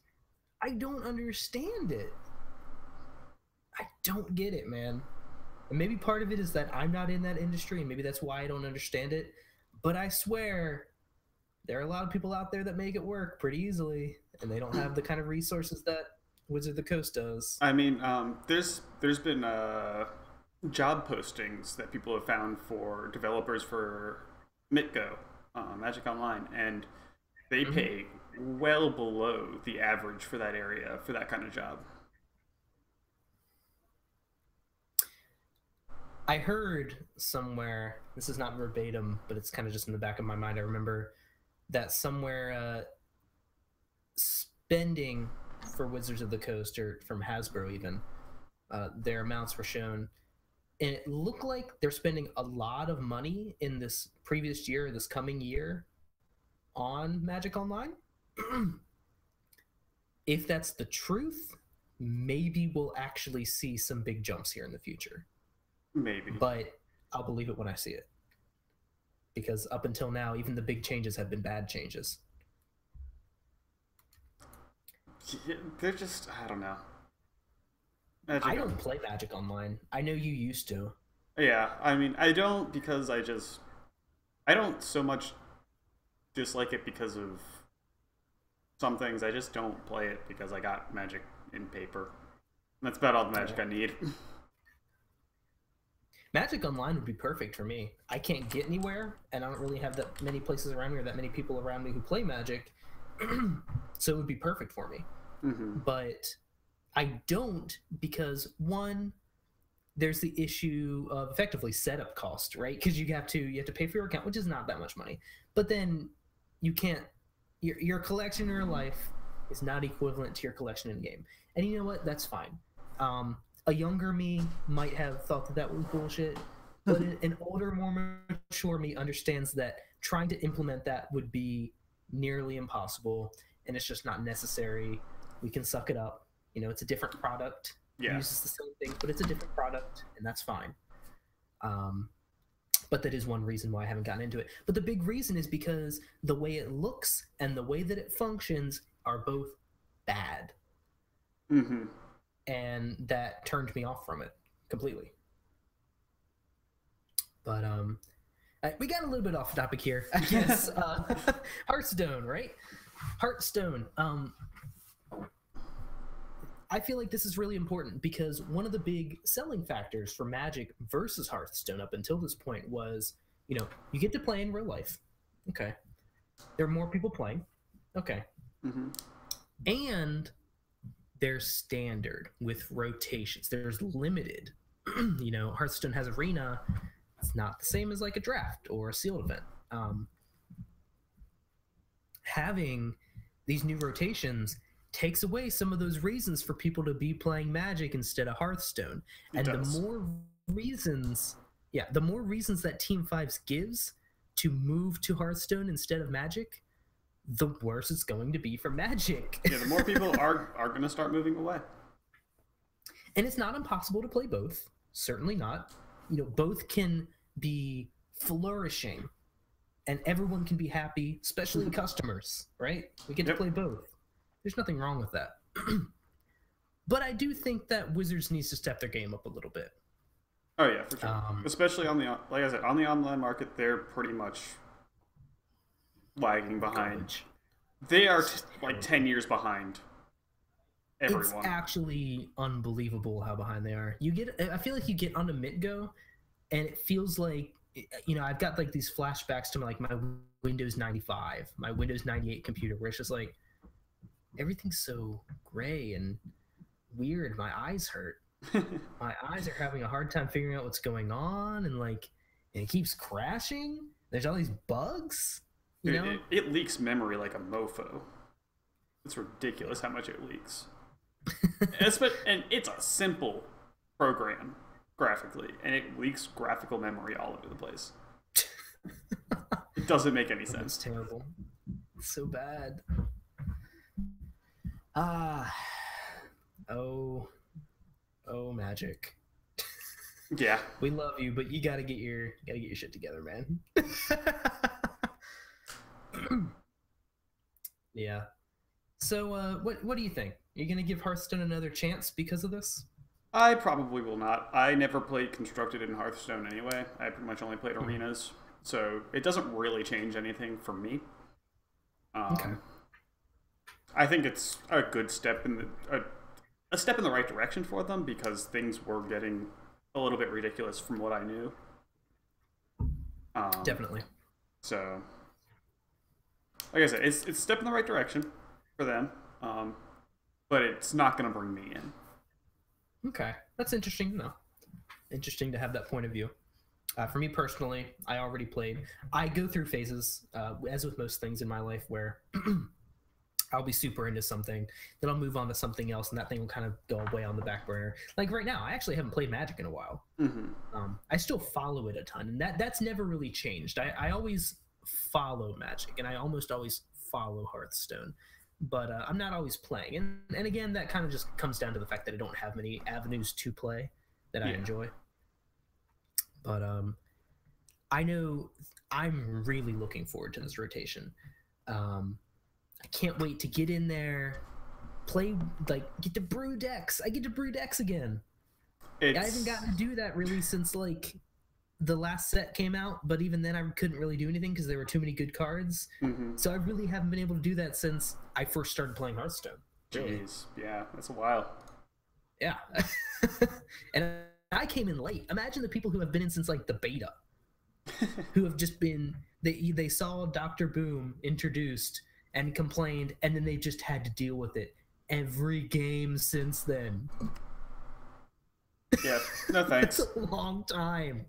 I don't understand it. I don't get it, man. And maybe part of it is that I'm not in that industry, and maybe that's why I don't understand it. But I swear, there are a lot of people out there that make it work pretty easily, and they don't have the kind of resources that Wizard of the Coast does. I mean, there's been job postings that people have found for developers for MitGo, Magic Online, and they pay well below the average for that area for that kind of job. I heard somewhere, this is not verbatim, but it's kind of just in the back of my mind, I remember that somewhere spending for Wizards of the Coast, or from Hasbro even, their amounts were shown, and it looked like they're spending a lot of money in this previous year, this coming year, on Magic Online. If that's the truth, maybe we'll actually see some big jumps here in the future. Maybe. But I'll believe it when I see it. Because up until now, even the big changes have been bad changes. Yeah, they're just, I don't know. I don't play Magic Online. I know you used to. Yeah, I mean, I don't, because I don't so much dislike it because of some things. I just don't play it because I got Magic in paper. That's about all the Magic I need. Magic Online would be perfect for me. I can't get anywhere, and I don't really have that many places around me or that many people around me who play Magic, so it would be perfect for me. But I don't, because one, there's the issue of effectively setup cost, right? Because you have to pay for your account, which is not that much money. But then you can't. Your collection in real life is not equivalent to your collection in game, and you know what? That's fine. A younger me might have thought that that was bullshit, but an older, more mature me understands that trying to implement that would be nearly impossible, and it's just not necessary. We can suck it up. You know, it's a different product. Yeah. It uses the same thing, but it's a different product, and that's fine. But that is one reason why I haven't gotten into it. But the big reason is because the way it looks and the way that it functions are both bad. And that turned me off from it completely. But we got a little bit off topic here, I guess. Hearthstone, right? Hearthstone. I feel like this is really important because one of the big selling factors for Magic versus Hearthstone up until this point was, you know, you get to play in real life. Okay. There are more people playing. Okay. And there's standard with rotations. There's limited. You know, Hearthstone has arena. It's not the same as like a draft or a sealed event. Having these new rotations takes away some of those reasons for people to be playing Magic instead of Hearthstone. And the more reasons that Team Fives gives to move to Hearthstone instead of Magic, the worse it's going to be for Magic. Yeah, the more people are going to start moving away. And it's not impossible to play both. Certainly not. You know, both can be flourishing and everyone can be happy, especially customers, right? We get to play both. There's nothing wrong with that. But I do think that Wizards needs to step their game up a little bit. Oh yeah, for sure. Especially on the, like I said, on the online market, they're pretty much lagging behind. They are like 10 years behind everyone. It's actually unbelievable how behind they are. I feel like you get onto MitGo, and it feels like, you know, I've got like these flashbacks to my Windows 95, my Windows 98 computer, where it's just like, everything's so gray and weird. My eyes hurt. My eyes are having a hard time figuring out what's going on, and it keeps crashing. There's all these bugs. You know? It leaks memory like a mofo. It's ridiculous how much it leaks. And it's a simple program graphically, and it leaks graphical memory all over the place. It doesn't make any sense. It's terrible. It's so bad. Oh, Magic. Yeah. We love you, but you gotta get your shit together, man. Yeah. So, what do you think? Are you gonna give Hearthstone another chance because of this? I probably will not. I never played Constructed in Hearthstone anyway. I pretty much only played arenas, so it doesn't really change anything for me. Okay. I think it's a good step in a step in the right direction for them, because things were getting a little bit ridiculous from what I knew. Definitely. So, like I said, it's a step in the right direction for them, but it's not going to bring me in. Okay, that's interesting to know. Interesting to have that point of view. For me personally, I already played. I go through phases, as with most things in my life, where I'll be super into something, then I'll move on to something else, and that thing will kind of go away on the back burner. Like right now, I actually haven't played Magic in a while. I still follow it a ton, and that's never really changed. I always follow Magic, and I almost always follow Hearthstone, but I'm not always playing. And again, that kind of just comes down to the fact that I don't have many avenues to play that I enjoy. But I know I'm really looking forward to this rotation. I can't wait to get in there, play, get to brew decks. I get to brew decks again. I haven't gotten to do that really since the last set came out, but even then I couldn't really do anything because there were too many good cards. So I really haven't been able to do that since I first started playing Hearthstone. Jeez, yeah, that's a while. Yeah. And I came in late. Imagine the people who have been in since like the beta, who have just been, they saw Dr. Boom introduced and complained, and then they just had to deal with it every game since then. Yeah, no thanks. That's a long time.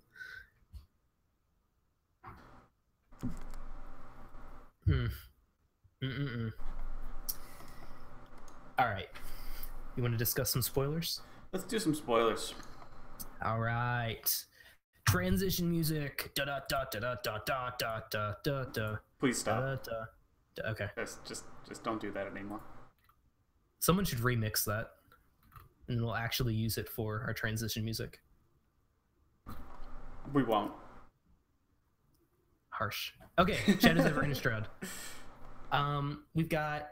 All right. You want to discuss some spoilers? Let's do some spoilers. All right. Transition music. Da da da da da da da da da da. Please stop. Okay. Just don't do that anymore. Someone should remix that, and we'll actually use it for our transition music. We won't. Harsh. Okay. Shadows over Innistrad. We've got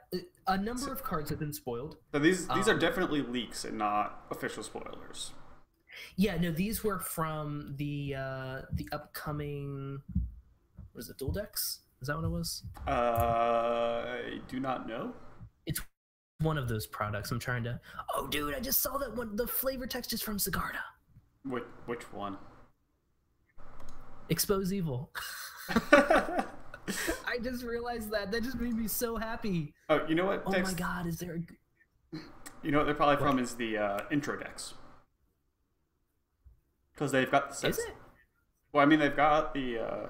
a number of cards have been spoiled. So these are definitely leaks and not official spoilers. Yeah, no, these were from the upcoming, what is it, Dual Decks? Is that what it was? I do not know. It's one of those products. I'm trying to. Oh, dude, I just saw that one. The flavor text is from Sigarda. Which one? Expose Evil. I just realized that. That just made me so happy. Oh, you know what? Oh my god, is there a... You know what they're probably from is the intro decks. Because they've got the sets. Is it? Well, I mean, they've got the...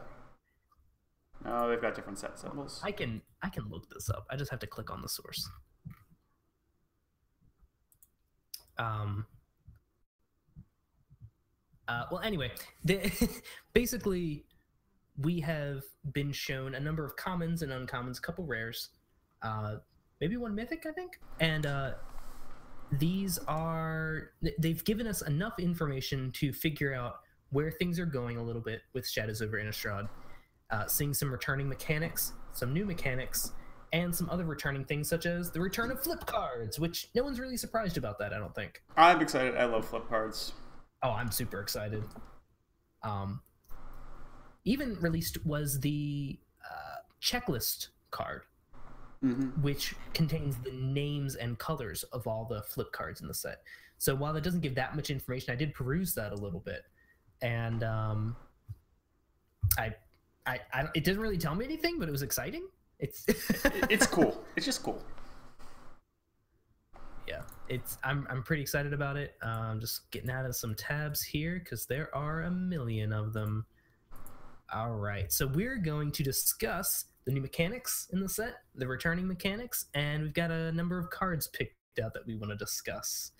No, they've got different set symbols. I can look this up. I just have to click on the source. Well, anyway, basically... we have been shown a number of commons and uncommons, a couple rares, maybe one mythic, I think. And they've given us enough information to figure out where things are going a little bit with Shadows over Innistrad, seeing some returning mechanics, some new mechanics, and some other returning things such as the return of flip cards, which no one's really surprised about that, I don't think. I'm excited. I love flip cards. Oh, I'm super excited. Even released was the checklist card, which contains the names and colors of all the flip cards in the set. So while that doesn't give that much information, I did peruse that a little bit, and it didn't really tell me anything, but it was exciting. It's cool. It's just cool. Yeah, I'm pretty excited about it. Just getting out of some tabs here because there are a million of them. All right, so we're going to discuss the new mechanics in the set, the returning mechanics, and we've got a number of cards picked out that we want to discuss.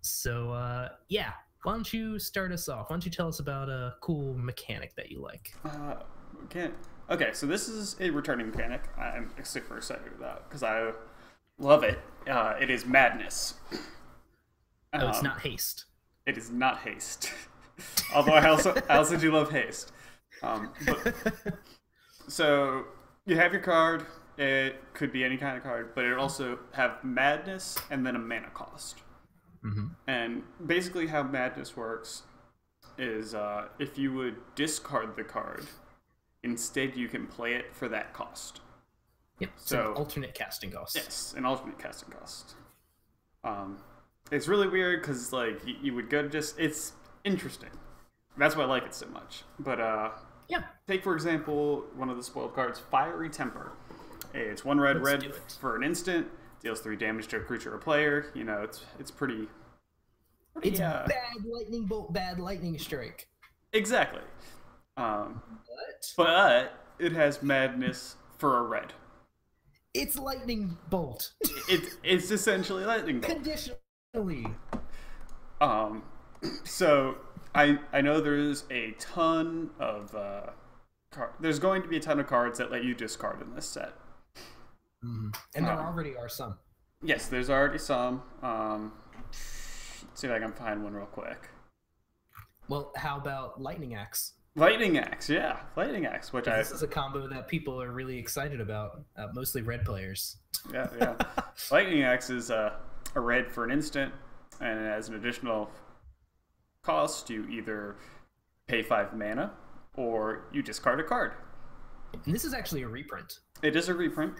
So, yeah, why don't you start us off? Why don't you tell us about a cool mechanic that you like? Okay, so this is a returning mechanic. I'm super excited about because I love it. It is Madness. Oh, it's not Haste. It is not Haste. Although I also do love Haste. So you have your card. It could be any kind of card, but it also have Madness and then a mana cost. And basically how Madness works is if you would discard the card, instead you can play it for that cost. Yep, so an alternate casting cost. Yes, an alternate casting cost. It's really weird because like you would go to it's interesting. That's why I like it so much. But yeah, take for example one of the spoiled cards, Fiery Temper. It's one red for an instant, deals 3 damage to a creature or player. You know, it's pretty. It's bad lightning bolt, bad lightning strike. Exactly. But it has Madness for a red. It's lightning bolt. It's essentially lightning bolt. Conditionally. So I know there's a ton of there's going to be a ton of cards that let you discard in this set. And there already are some. Yes, there's already some. Let's see if I can find one real quick. Well, how about Lightning Axe? Lightning Axe, yeah. Lightning Axe, which this is a combo that people are really excited about, mostly red players. Yeah. Lightning Axe is a red for an instant, and as an additional cost, you either pay 5 mana, or you discard a card. And this is actually a reprint. It is a reprint.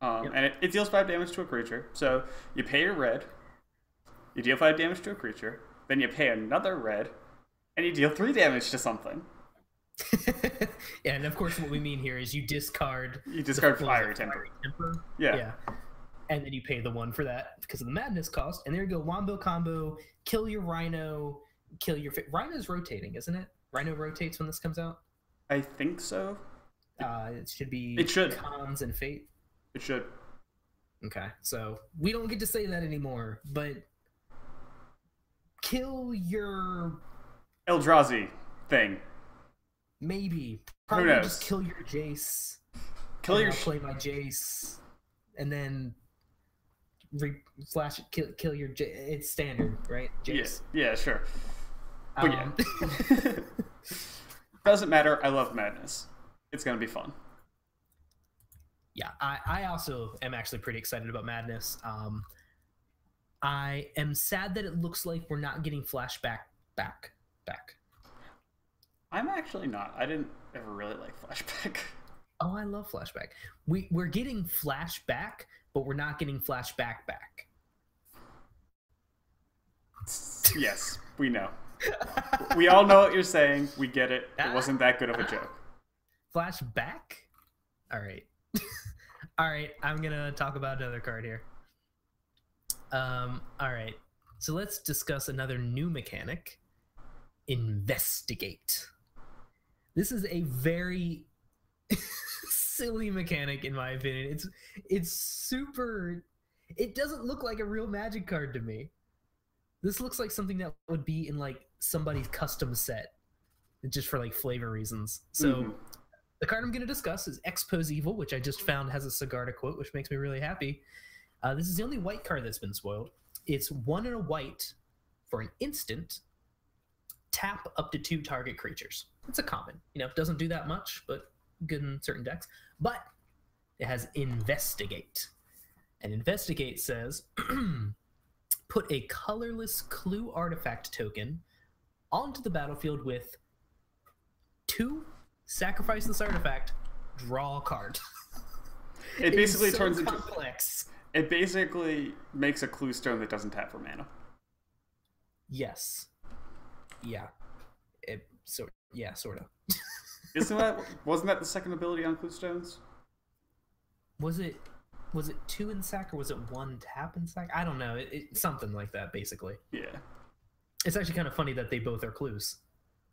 And it deals 5 damage to a creature. So you pay a red, you deal 5 damage to a creature, then you pay another red, and you deal 3 damage to something. Yeah, and of course what we mean here is you discard Fiery Temper. Yeah. And then you pay the 1 for that because of the madness cost. And there you go, Wombo combo, kill your Rhino, kill your... Rhino's rotating, isn't it? Rhino rotates when this comes out? I think so. It should be Cons and Fate. It should. Okay, so we don't get to say that anymore, but kill your... Eldrazi thing. Maybe. Probably Who knows? just kill your Jace. I'll play my Jace. And then kill your Jace. It's standard, right? Jace. Yeah, sure. But yeah. Doesn't matter. I love madness. It's going to be fun. Yeah, I also am actually pretty excited about Madness. I am sad that it looks like we're not getting Flashback back. I'm actually not. I didn't ever really like Flashback. Oh, I love Flashback. We're getting Flashback, but we're not getting Flashback back. Yes, we know. We all know what you're saying. We get it. It wasn't that good of a joke. Flashback? All right. All right, I'm going to talk about another card here. All right. So let's discuss another new mechanic. Investigate. This is a very silly mechanic in my opinion. It's super... It doesn't look like a real Magic card to me. This looks like something that would be in like somebody's custom set, just for like flavor reasons. So the card I'm going to discuss is Expose Evil, which I just found has a Sigarda quote, which makes me really happy. This is the only white card that's been spoiled. It's 1 and a white for an instant. Tap up to 2 target creatures. It's a common. It doesn't do that much, but good in certain decks. But it has Investigate. And Investigate says, put a colorless clue artifact token onto the battlefield with 2, sacrifice this artifact, draw a card. It basically turns complex. It basically makes a clue stone that doesn't tap for mana. Yes. Yeah. Sort of. Wasn't that the second ability on clue stones? Was it 2 in sack or was it 1 tap in sack? I don't know. It's something like that, basically. Yeah. It's actually kind of funny that they both are clues,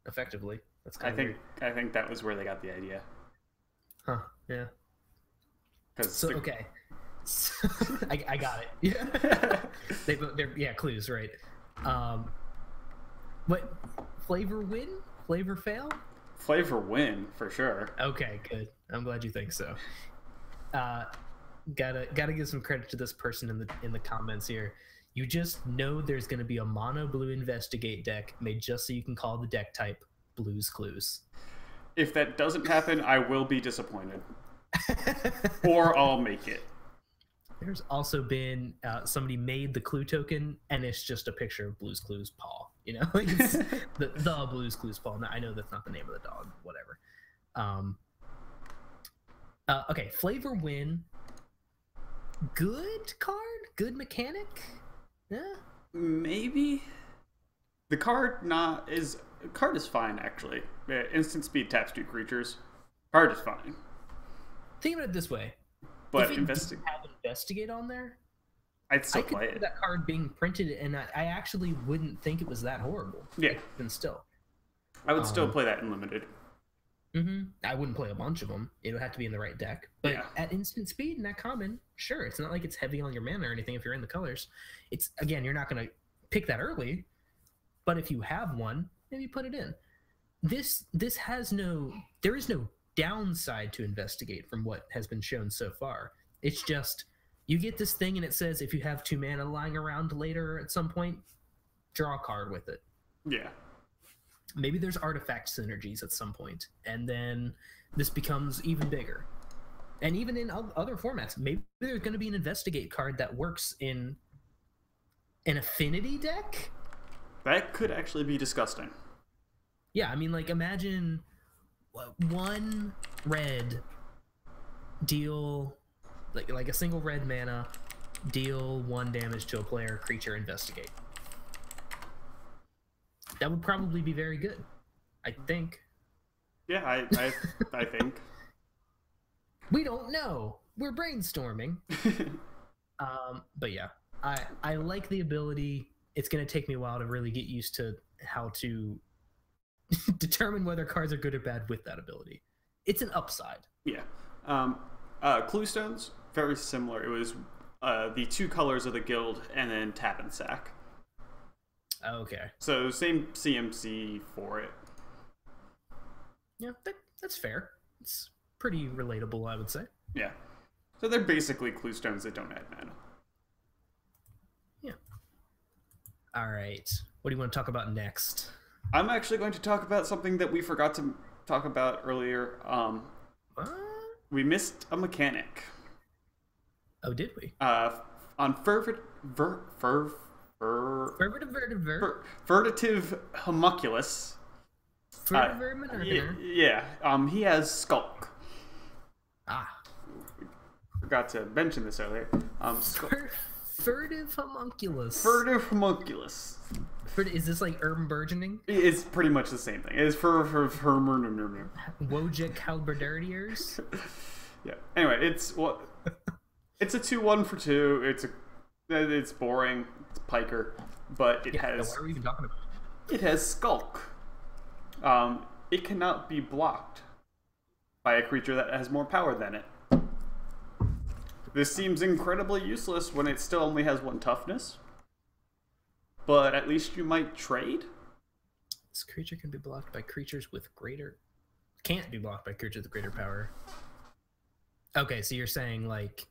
effectively. That's kind of weird. I think that was where they got the idea. Huh? Yeah. Okay. So, I got it. Yeah. They're clues, right? What flavor win? Flavor fail? Flavor win for sure. Okay, good. I'm glad you think so. Gotta give some credit to this person in the comments here. You just know there's going to be a mono blue Investigate deck made just so you can call the deck type Blues Clues. If that doesn't happen, I will be disappointed. Or I'll make it. There's also been somebody made the clue token and it's just a picture of Blues Clues paw. Like it's the Blues Clues paw. Now, I know that's not the name of the dog. Whatever. Okay, flavor win. Good card. Good mechanic. Yeah. Maybe. The card is fine actually. Instant speed taps 2 creatures. Card is fine. Think about it this way. But if it didn't have Investigate on there, I'd still play it. That card being printed, and I actually wouldn't think it was that horrible. Yeah. Even still. I would still play that in limited. I wouldn't play a bunch of them. It would have to be in the right deck. But at instant speed and that common, sure. It's not like it's heavy on your mana or anything if you're in the colors. It's, again, you're not going to pick that early. But if you have one, maybe put it in. There is no downside to Investigate from what has been shown so far. It's just, you get this thing and it says if you have 2 mana lying around later at some point, draw a card with it. Yeah. Maybe there's artifact synergies at some point, and then this becomes even bigger. And even in other formats, maybe there's going to be an Investigate card that works in an affinity deck? That could actually be disgusting. Yeah, I mean, like, imagine one red deal, like a single red mana, deal 1 damage to a player, creature, investigate. That would probably be very good, I think. Yeah, I think. We don't know. We're brainstorming. But yeah, I like the ability. It's going to take me a while to really get used to how to determine whether cards are good or bad with that ability. It's an upside. Yeah. Clue stones, very similar. It was the 2 colors of the guild and then tap and sack. Okay. So same CMC for it. Yeah, that's fair. It's pretty relatable, I would say. Yeah. So they're basically clue stones that don't add mana. Yeah. All right. What do you want to talk about next? I'm actually going to talk about something that we forgot to talk about earlier. What? We missed a mechanic. Oh, did we? On Furtive Homunculus. Yeah. He has Skulk. Forgot to mention this earlier. Furtive Homunculus. Furtive Homunculus. Is this like Urban Burgeoning? It's pretty much the same thing. It's Wojak Halberdiers? Yeah. Anyway, it's a 2/1 for 2. It's boring. It's Piker, but it has. What are we even talking about? It has Skulk. It cannot be blocked by a creature that has more power than it. This seems incredibly useless when it still only has 1 toughness. But at least you might trade? This creature can be blocked by creatures with greater... Can't be blocked by creatures with greater power. Okay, so you're saying, like...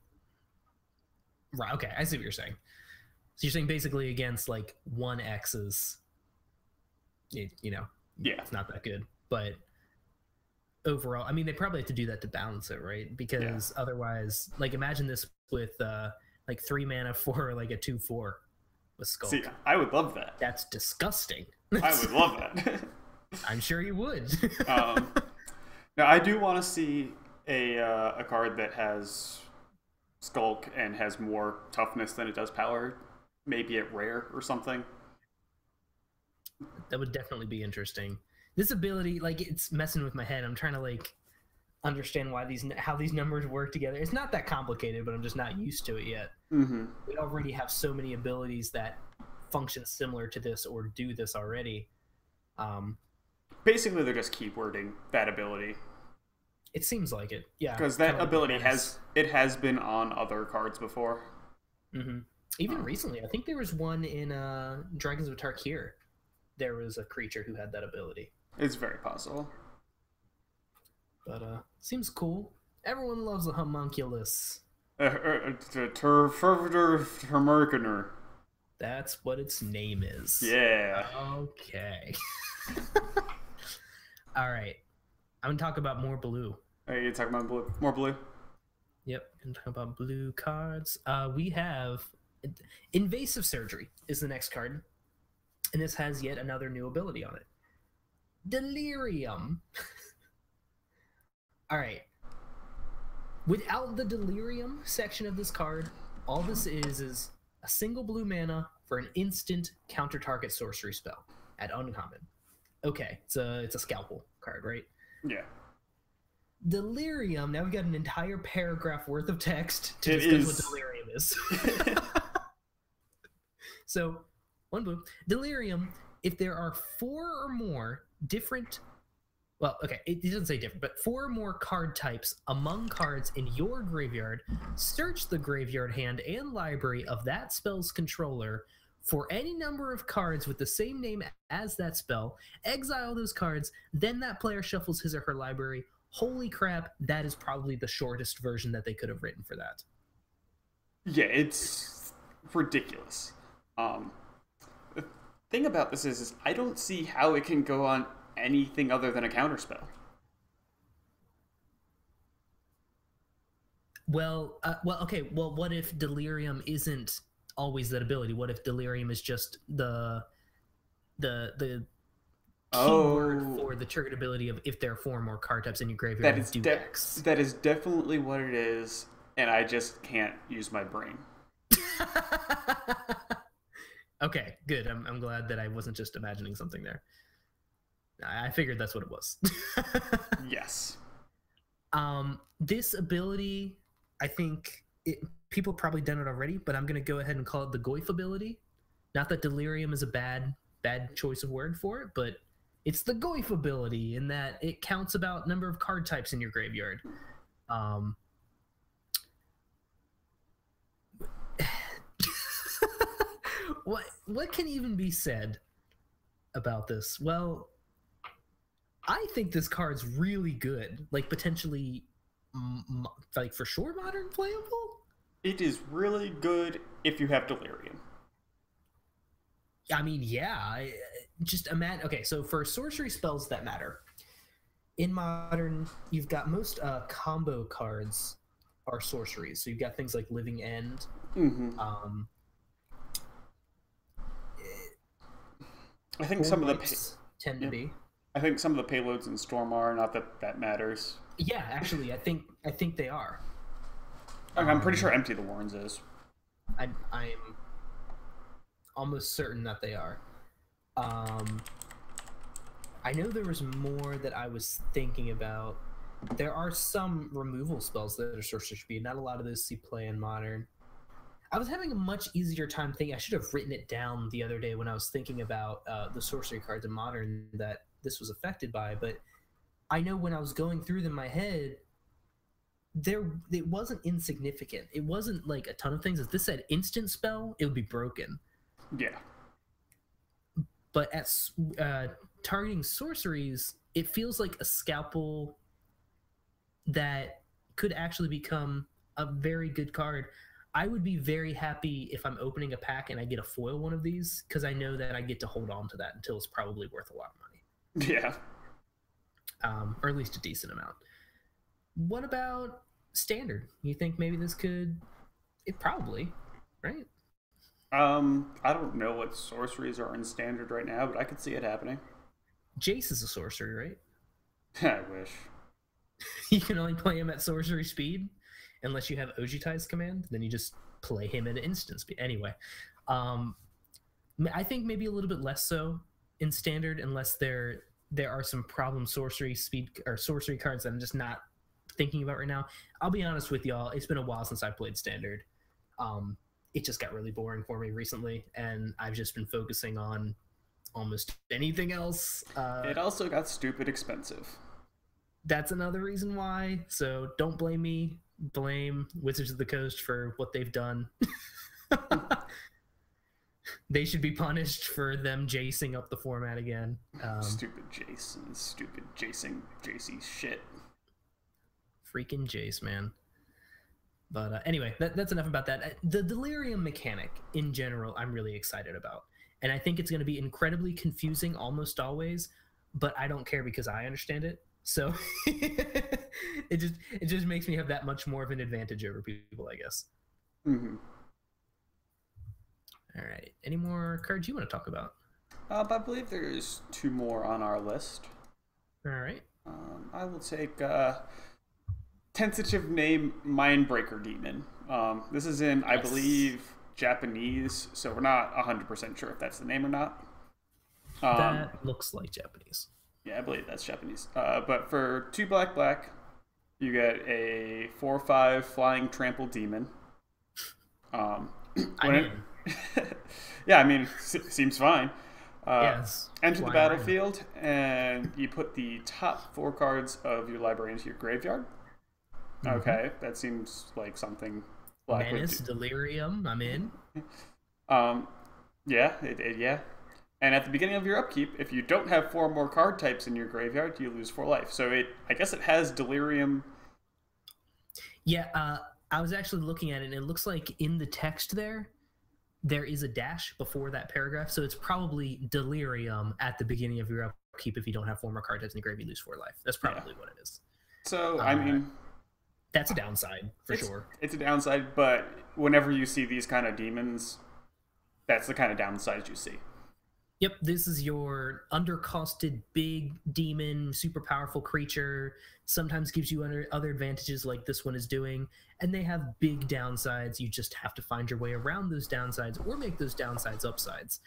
Right, okay, I see what you're saying. So you're saying basically against, like, 1X's... You know, yeah, it's not that good. But overall, I mean, they probably have to do that to balance it, right? Because otherwise, like, imagine this with, like, 3 mana for, like, a 2/4. With Skulk. See, I would love that. That's disgusting. I would love that. I'm sure you would. Now, I do want to see a card that has Skulk and has more toughness than it does power. Maybe at rare or something. That would definitely be interesting. This ability, like, it's messing with my head. I'm trying to, like, understand how these numbers work together. It's not that complicated, but I'm just not used to it yet. Mm-hmm. We already have so many abilities that function similar to this or do this already. Basically, they're just keywording that ability. It seems like it, yeah. Because that ability has been on other cards before. Mm-hmm. Even recently, I think there was one in Dragons of Tarkir. There was a creature who had that ability. It's very possible. But seems cool. Everyone loves a homunculus. Termerkener. That's what its name is. Yeah. Okay. All right. I'm gonna talk about more blue. Are you talking about blue? More blue? Yep. I'm talking about blue cards. We have Invasive Surgery is the next card, and this has yet another new ability on it. Delirium. All right. Without the Delirium section of this card, all this is a single blue mana for an instant counter target sorcery spell at uncommon. Okay, it's a scalpel card, right? Yeah. Delirium. Now we've got an entire paragraph worth of text to discuss what Delirium is. So, 1 blue. Delirium. If there are 4 or more different. Well, okay, it doesn't say different, but 4 or more card types among cards in your graveyard, search the graveyard hand and library of that spell's controller for any number of cards with the same name as that spell, exile those cards, then that player shuffles his or her library. Holy crap, that is probably the shortest version that they could have written for that. Yeah, it's ridiculous. The thing about this is I don't see how it can go on anything other than a counterspell. Well, okay. Well, what if Delirium isn't always that ability? What if Delirium is just the keyword Oh, for the triggered ability of if there are 4 more card types in your that graveyard, is do X. that is definitely what it is, and I just can't use my brain. Okay, good. I'm glad that I wasn't just imagining something there. I figured that's what it was. Yes. This ability, I think people have probably done it already, but I'm going to go ahead and call it the Goif ability. Not that delirium is a bad choice of word for it, but it's the Goif ability in that it counts about number of card types in your graveyard. What can even be said about this? Well, I think this card's really good, like potentially, like for sure, modern playable. It is really good if you have delirium. I mean, yeah. Just imagine. Okay, so for sorcery spells that matter in modern, you've got most combo cards are sorceries. So you've got things like Living End. I think some of the tend to be. I think some of the payloads in Storm are, not that that matters. Yeah, actually, I think they are. I'm pretty sure Empty the Warrens is. I'm almost certain that they are. I know there was more that I was thinking about. There are some removal spells that are sorcery speed. Not a lot of those see play in modern. I was having a much easier time thinking. I should have written it down the other day when I was thinking about the sorcery cards in modern that this was affected by. But I know when I was going through them in my head, it wasn't insignificant. It wasn't like a ton of things. If this said instant spell, it would be broken. Yeah. But at targeting sorceries, it feels like a scalpel that could actually become a very good card. I would be very happy if I'm opening a pack and I get a foil one of these, because I know that I get to hold on to that until it's probably worth a lot of money. Yeah. Or at least a decent amount. What about standard? You think maybe this could... It probably, right? I don't know what sorceries are in standard right now, but I could see it happening. Jace is a sorcery, right? I wish. You can only play him at sorcery speed unless you have Ojutai's command. Then you just play him at instant speed. Anyway, I think maybe a little bit less so in standard, unless there are some problem sorcery speed or sorcery cards that I'm just not thinking about right now. I'll be honest with y'all. It's been a while since I played standard. It just got really boring for me recently, and I've just been focusing on almost anything else. It also got stupid expensive. That's another reason why. So don't blame me. Blame Wizards of the Coast for what they've done. They should be punished for them jacing up the format again. Stupid Jason. Stupid JC shit. Freaking Jace, man. But anyway, that's enough about that. The Delirium mechanic, in general, I'm really excited about. And I think it's going to be incredibly confusing almost always, but I don't care because I understand it. So it just makes me have that much more of an advantage over people, I guess. Mm-hmm. All right. Any more cards you want to talk about? I believe there's 2 more on our list. All right. I will take tentative name Mindbreaker Demon. This is in, I believe, Japanese, so we're not 100% sure if that's the name or not. That looks like Japanese. Yeah, I believe that's Japanese. But for 2 black, you get a 4/5 flying trample demon. Yeah, I mean, seems fine. Yes. Enter the battlefield, and you put the top 4 cards of your library into your graveyard. Mm-hmm. Okay, that seems like something black Menace, Delirium, I'm in. Yeah, yeah. And at the beginning of your upkeep, if you don't have 4 more card types in your graveyard, you lose 4 life. So I guess it has Delirium. Yeah, I was actually looking at it, and it looks like in the text there is a dash before that paragraph. So it's probably Delirium at the beginning of your upkeep. If you don't have 4 more card types in the grave, you lose 4 life. That's probably what it is. So, I mean... That's a downside, for sure. It's a downside, but whenever you see these kind of demons, that's the kind of downsides you see. Yep, this is your undercosted big demon, super powerful creature. Sometimes gives you other advantages like this one is doing, and they have big downsides. You just have to find your way around those downsides or make those downsides upsides.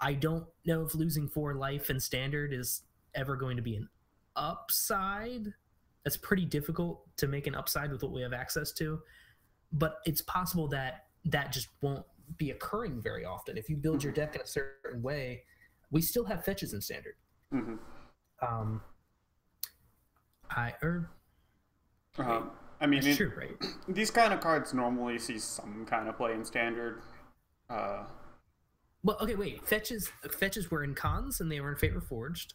I don't know if losing 4 life in standard is ever going to be an upside. That's pretty difficult to make an upside with what we have access to, but it's possible that that just won't be occurring very often. If you build your deck in a certain way, we still have fetches in standard. Mm-hmm. I mean, that's true, right? These kind of cards normally see some kind of play in standard. Well, okay, wait. Fetches were in cons and they were in Fate Reforged.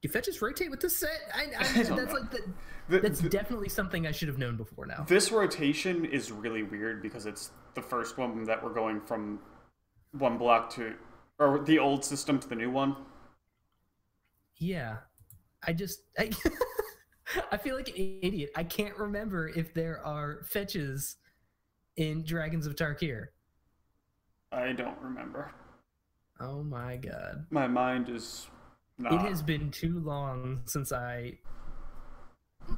Do fetches rotate with this set? That's like that's definitely something I should have known before now. This rotation is really weird because it's the first one that we're going from one block to, or the old system to the new one. Yeah. I feel like an idiot. I can't remember if there are fetches in Dragons of Tarkir. I don't remember. Oh my god. My mind is not. It has been too long since I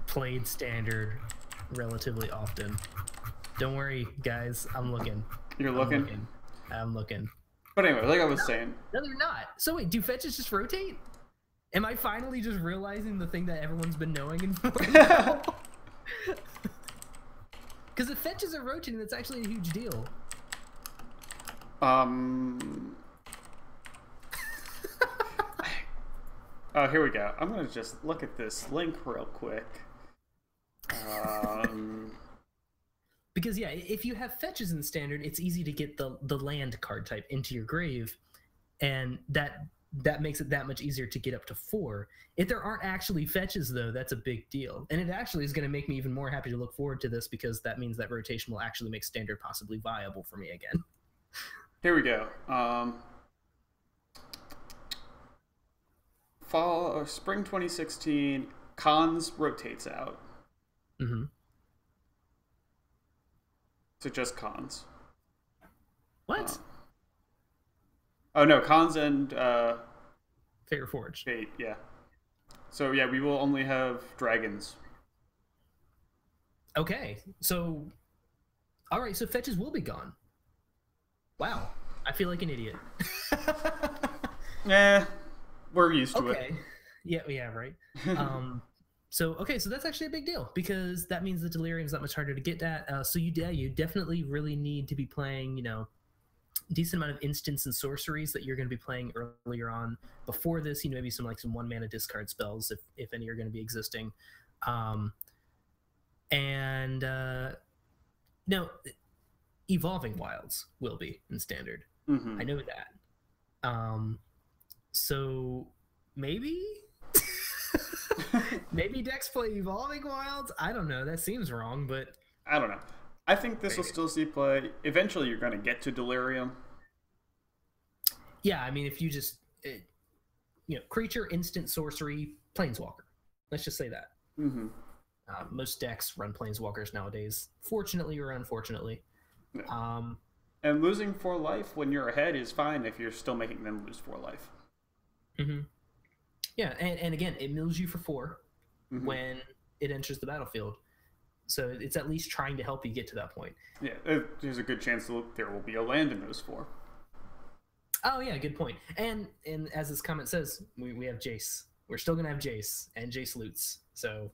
played standard relatively often. Don't worry, guys. I'm looking. You're looking? I'm looking. But anyway, like I was saying. No, they're not. So wait, do fetches just rotate? Am I finally just realizing the thing that everyone's been knowing and because if fetches are rotating, that's actually a huge deal. Oh, here we go. I'm gonna just look at this link real quick. Because yeah, if you have fetches in standard, it's easy to get the land card type into your grave, and that makes it that much easier to get up to 4. If there aren't actually fetches, though, that's a big deal. And it actually is going to make me even more happy to look forward to this, because that means that rotation will actually make standard possibly viable for me again. Here we go. Fall or spring 2016, cons rotates out. Mm-hmm. So just cons. What? Oh no, cons and Fate Reforged. Fate, yeah. So yeah, we will only have dragons. Okay, so all right, so fetches will be gone. Wow, I feel like an idiot. We're used to it. Yeah, right. So that's actually a big deal, because that means the Delirium's not much harder to get at. So you definitely really need to be playing, decent amount of instants and sorceries that you're going to be playing earlier on. Before this, maybe some 1 mana discard spells, if any are going to be existing. No, Evolving Wilds will be in standard. Mm-hmm. I know that. So maybe maybe decks play Evolving Wilds. I don't know. That seems wrong, but I don't know. I think this will still see play. Eventually, you're going to get to Delirium. Yeah, I mean, if you just creature, instant, sorcery, planeswalker. Let's just say that. Mm-hmm. Most decks run planeswalkers nowadays, fortunately or unfortunately. Yeah. And losing 4 life when you're ahead is fine if you're still making them lose 4 life. Mm-hmm. Yeah, and again, it mills you for 4 mm-hmm. when it enters the battlefield. So it's at least trying to help you get to that point. Yeah, there's a good chance there will be a land in those 4. Oh yeah, good point. And as this comment says, we have Jace. We're still gonna have Jace, and Jace loots. So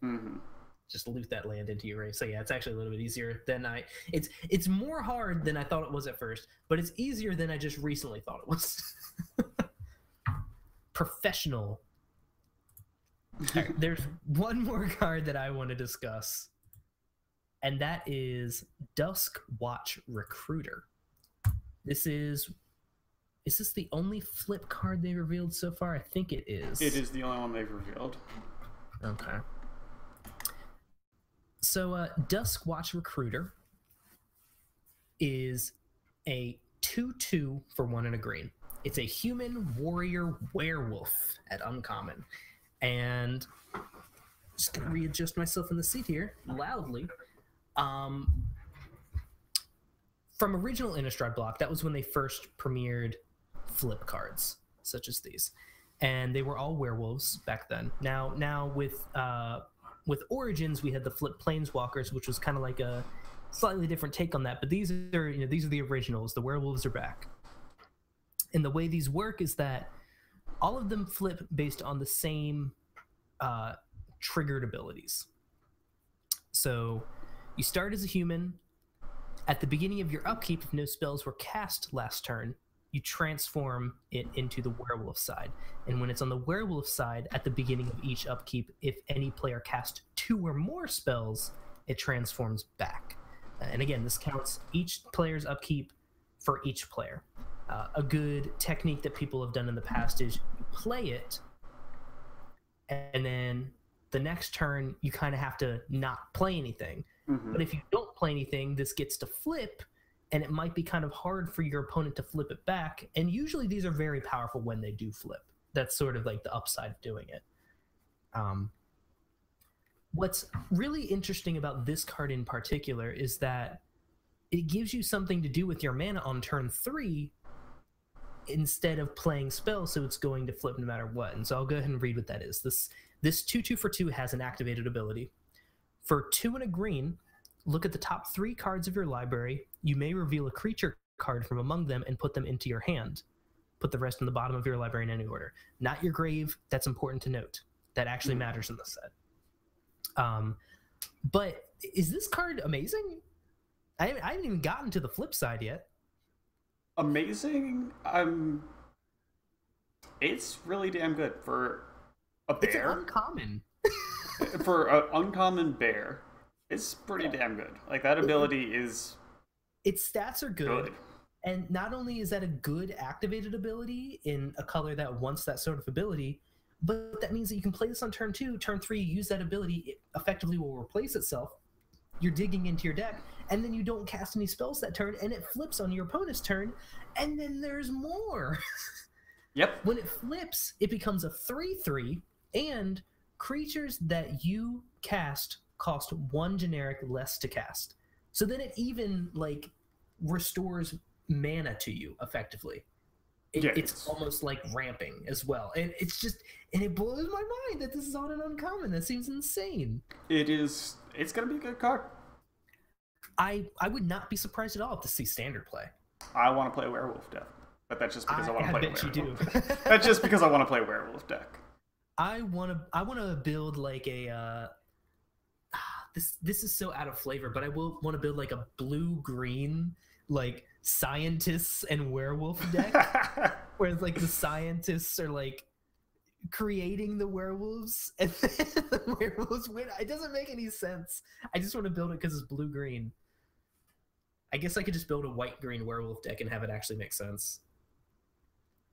just loot that land into your race. So yeah, it's actually a little bit easier than it's more hard than I thought it was at first, but it's easier than I just recently thought it was. Professional. Right, there's one more card that I want to discuss, and that is Dusk Watch Recruiter. Is this the only flip card they revealed so far? I think it is. It is the only one they've revealed. Okay. So Dusk Watch Recruiter is a 2/2 for 1 and a green. It's a human warrior werewolf at uncommon. And just gonna readjust myself in the seat here loudly. From original Innistrad block, that was when they first premiered flip cards such as these, and they were all werewolves back then. Now with Origins, we had the flip planeswalkers, which was kind of like a slightly different take on that. But these are the originals. The werewolves are back, and the way these work is that all of them flip based on the same triggered abilities. So you start as a human. At the beginning of your upkeep, if no spells were cast last turn, you transform it into the werewolf side. And when it's on the werewolf side, at the beginning of each upkeep, if any player casts 2 or more spells, it transforms back. And again, this counts each player's upkeep for each player. A good technique that people have done in the past is you play it, and then the next turn you kind of have to not play anything. But if you don't play anything, this gets to flip, and it might be kind of hard for your opponent to flip it back. And usually these are very powerful when they do flip. That's sort of like the upside of doing it. What's really interesting about this card in particular is that it gives you something to do with your mana on turn 3 instead of playing spells, so it's going to flip no matter what. And so I'll go ahead and read what that is. This 2/2 for 2 has an activated ability. For 2 and a green, look at the top 3 cards of your library. You may reveal a creature card from among them and put them into your hand. Put the rest in the bottom of your library in any order. Not your grave. That's important to note. That actually matters in the set. But is this card amazing? I haven't even gotten to the flip side yet. Amazing? It's really damn good for a bear. It's an uncommon. For an uncommon bear, it's pretty damn good. Like, that ability is... Its stats are good. And not only is that a good activated ability in a color that wants that sort of ability, but that means that you can play this on turn 2, turn 3, use that ability, it effectively will replace itself. You're digging into your deck, and then you don't cast any spells that turn, and it flips on your opponent's turn, and then there's more. Yep. When it flips, it becomes a 3/3, and creatures that you cast cost 1 generic less to cast. So then it even, like, restores mana to you, effectively. It's almost like ramping as well. And it's just, and it blows my mind that this is on an uncommon. That seems insane. It is. It's going to be a good card. I would not be surprised at all to see standard play. I want to play a werewolf deck. But that's just because I want to play a werewolf. You do. That's just because I want to play a werewolf deck. I want to build like a this is so out of flavor, but I will want to build like a blue-green like scientists and werewolf deck where it's like the scientists are like creating the werewolves and then the werewolves win. It doesn't make any sense. I just want to build it because it's blue-green. I guess I could just build a white-green werewolf deck and have it actually make sense.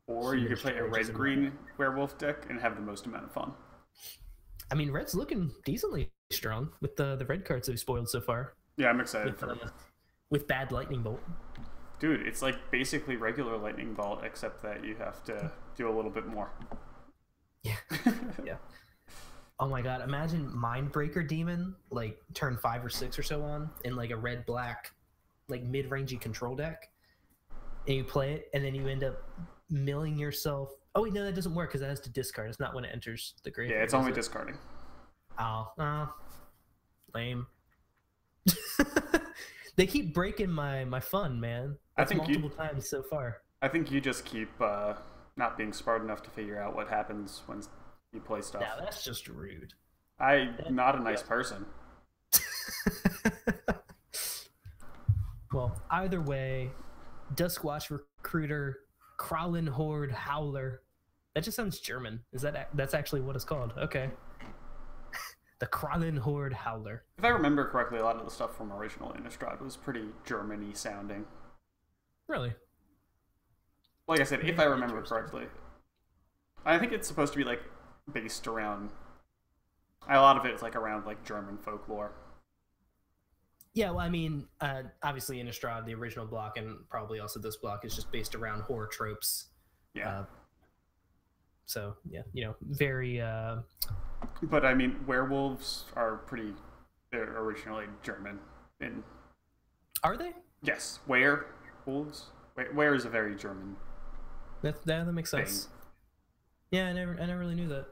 Or you could play a red-green werewolf deck and have the most amount of fun. I mean, red's looking decently strong with the red cards they've spoiled so far. Yeah, I'm excited with bad lightning bolt. Dude, it's like basically regular lightning bolt, except that you have to do a little bit more. Yeah. Yeah. Oh my god, imagine Mindbreaker Demon, like turn 5 or 6 or so on, in like a red-black, like mid-rangey control deck. And you play it, and then you end up milling yourself. Oh wait, no, that doesn't work because that has to discard. It's not when it enters the graveyard. Yeah, it's only discarding. Oh, lame. They keep breaking my fun, man. That's multiple times so far. I think you just keep not being smart enough to figure out what happens when you play stuff. Yeah, that's just rude. I'm not a nice person. Well, either way, Duskwatch Recruiter, Krallen Horde Howler. That just sounds German. That's actually what it's called? Okay. The Krallen Horde Howler. If I remember correctly, a lot of the stuff from original Innistrad was pretty German-y sounding. Really? Like I said, if I remember correctly. I think it's supposed to be like based around... A lot of it is like around like German folklore. Yeah, well, I mean, obviously Innistrad, the original block, and probably also this block, is just based around horror tropes. Yeah. So, yeah, very... But, I mean, werewolves are they're originally German. Are they? Yes. Werewolves? Were is a very German That makes sense. Yeah, I never really knew that.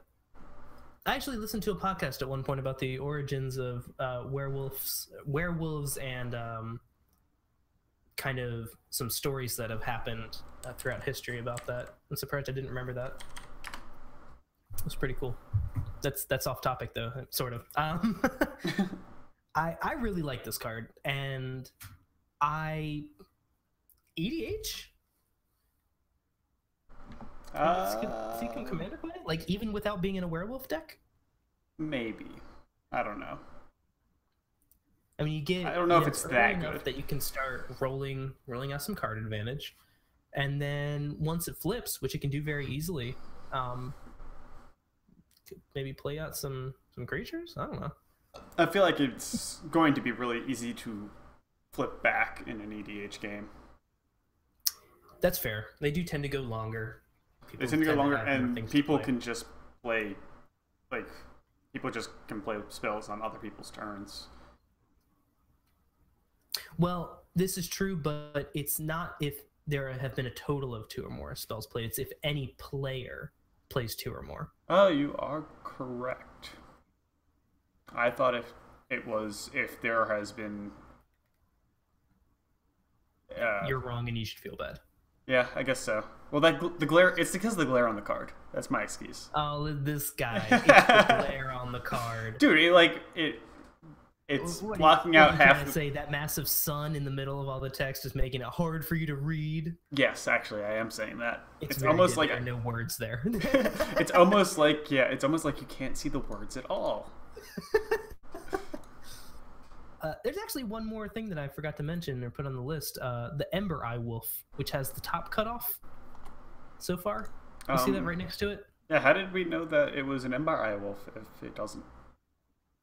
I actually listened to a podcast at one point about the origins of werewolves, and kind of some stories that have happened throughout history about that. I'm surprised I didn't remember that. It was pretty cool. That's off topic though, sort of. I really like this card, and EDH. Seeking Commander play? Like, even without being in a werewolf deck? Maybe. I don't know. I mean, I don't know if it's that good. That you can start rolling out some card advantage. And then once it flips, which it can do very easily, maybe play out some creatures? I don't know. I feel like it's going to be really easy to flip back in an EDH game. That's fair. They do tend to go longer. They tend to go longer, and people can just play, like, people just can play spells on other people's turns. Well, this is true, but it's not if there have been a total of 2 or more spells played. It's if any player plays 2 or more. Oh, you are correct. I thought if there has been... You're wrong, and you should feel bad. Yeah, I guess so. Well, the glare, it's because of the glare on the card. That's my excuse. Oh, this guy. It's the glare on the card. Dude, it's blocking out half... say that massive sun in the middle of all the text is making it hard for you to read? Yes, actually, I am saying that. It's almost like there are no words there. It's almost like you can't see the words at all. There's actually one more thing that I forgot to mention or put on the list. The Ember Eye Wolf, which has the top cut off so far. You see that right next to it? Yeah, how did we know that it was an Ember Eye Wolf if it doesn't?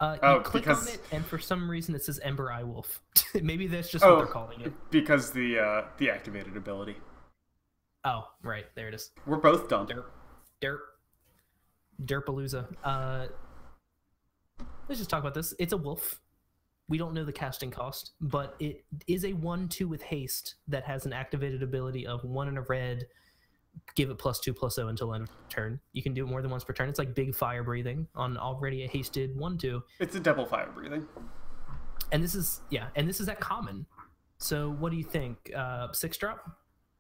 You click on it, and for some reason it says Ember Eye Wolf. Maybe that's just what they're calling it. Because the activated ability. Oh, right. There it is. We're both done. Derpalooza. Let's just talk about this. It's a wolf. We don't know the casting cost, but it is a 1/2 with haste that has an activated ability of 1 and a red. Give it +2/+0 until end of turn. You can do it more than once per turn. It's like big fire breathing on already a hasted 1/2. It's a double fire breathing. And this is at common. So what do you think? 6-drop?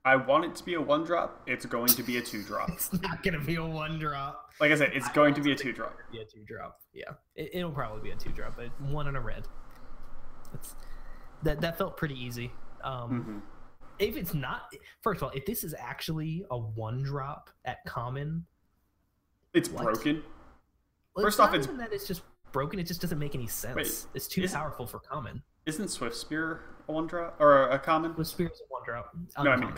I want it to be a 1-drop. It's going to be a 2-drop. It's not going to be a 1-drop. Like I said, it's going to be a 2-drop. Be a 2-drop. Yeah, it'll probably be a 2-drop, but 1 and a red. That felt pretty easy. If it's not, first of all, if this is actually a 1-drop at common, it's broken. Well, first off, it's that it's just broken. It just doesn't make any sense. Wait, it's too powerful for common. Isn't Swift Spear a 1-drop or a common? Swift Spear is a 1-drop. No, I mean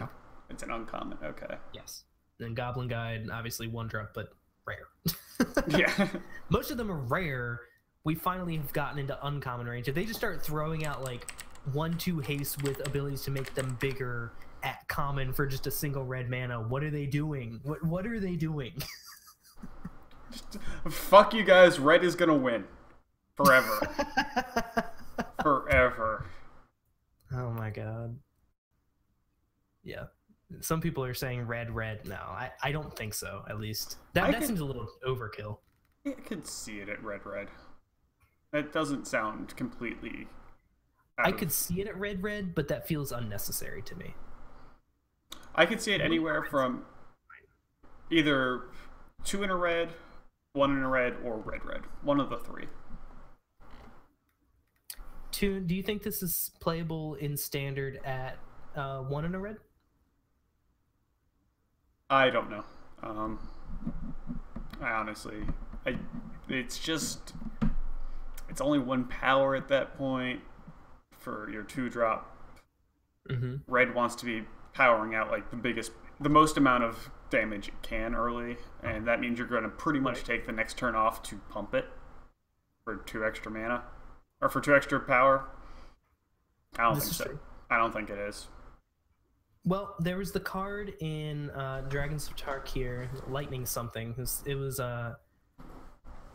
it's an uncommon. Okay. Yes. Then Goblin Guide, obviously 1-drop, but rare. Yeah. Most of them are rare. We finally have gotten into uncommon range. If they just start throwing out like 1/2 haste with abilities to make them bigger at common for just a single red mana, what are they doing? What are they doing? Fuck you guys, red is gonna win. Forever. Forever. Oh my god. Yeah. Some people are saying red. No, I don't think so, at least. That seems a little overkill. I could see it at red. That doesn't sound completely... I could see it at red, but that feels unnecessary to me. I could see it anywhere from either 2 in a red, 1 in a red, or red. One of the 3. Do you think this is playable in standard at 1 in a red? I don't know. I honestly... It's only 1 power at that point for your 2-drop. Red wants to be powering out like the most amount of damage it can early, and that means you're going to pretty much take the next turn off to pump it for 2 extra mana or for 2 extra power. I don't think so. True. I don't think it is. Well, there was the card in Dragons of Tarkir, Lightning something. It was I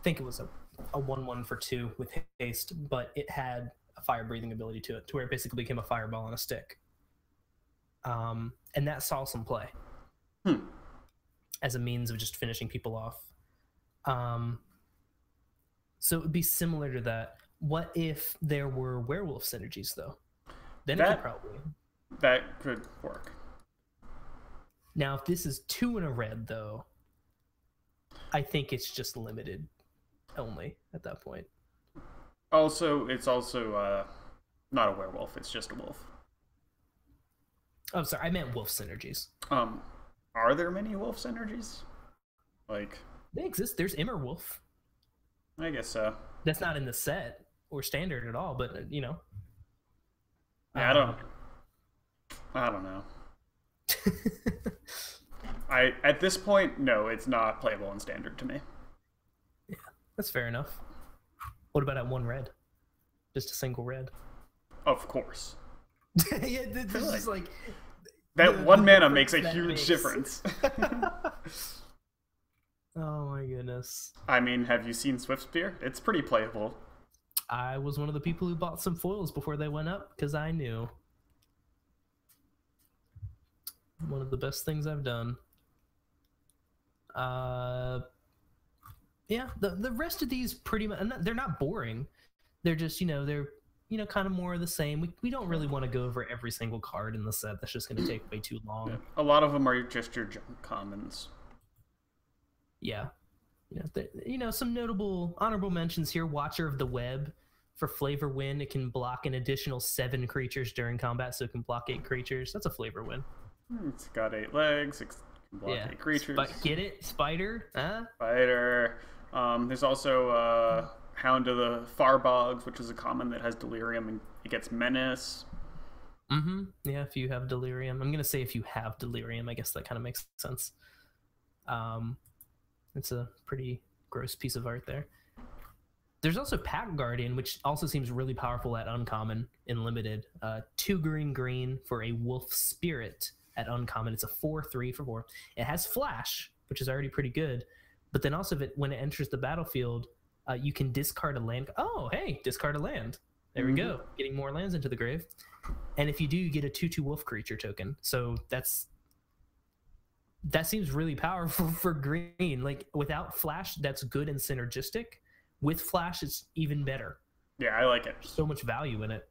think it was a 1/1 for 2 with haste, but it had a fire breathing ability to it, to where it basically became a fireball on a stick. And that saw some play. Hmm. as a means of just finishing people off. So it would be similar to that. What if there were werewolf synergies, though? Then it could probably... That could work. Now, if this is 2 in a red, though, I think it's just limited only at that point. Also, it's also not a werewolf. It's just a wolf. Oh, sorry. I meant wolf synergies. Are there many wolf synergies? Like... They exist. There's Immerwolf. I guess so. That's not in the set or standard at all, but, you know. Yeah, I don't know. At this point, no, it's not playable in standard to me. Yeah, that's fair enough. What about at 1 red? Just a single red? Of course. Yeah, this is just like... That 1 mana makes a huge difference. Oh my goodness. I mean, have you seen Swiftspear? It's pretty playable. I was one of the people who bought some foils before they went up because I knew. One of the best things I've done. Yeah, the rest of these pretty much, they're not boring. They're just, they're kind of more of the same. We don't really want to go over every single card in the set. That's just going to take way too long. Yeah. A lot of them are just your junk commons. Yeah. Some notable honorable mentions here. Watcher of the Web. For flavor win, it can block an additional 7 creatures during combat, so it can block 8 creatures. That's a flavor win. It's got 8 legs. It can block 8 creatures. Get it? Spider? Huh? Spider. There's also Hound of the Farbogs, which is a common that has Delirium and it gets Menace. Mm-hmm. Yeah, if you have Delirium. I'm going to say if you have Delirium. I guess that kind of makes sense. It's a pretty gross piece of art there. There's also Pack Guardian, which also seems really powerful at uncommon in limited. 2 green for a wolf spirit at uncommon. It's a 4/3 for 4. It has flash, which is already pretty good. But then also when it enters the battlefield, you can discard a land. Oh, hey, discard a land. There we go. Getting more lands into the grave. And if you do, you get a 2/2 wolf creature token. So that seems really powerful for green. Like, without flash, that's good and synergistic. With flash, it's even better. Yeah, I like it. So much value in it.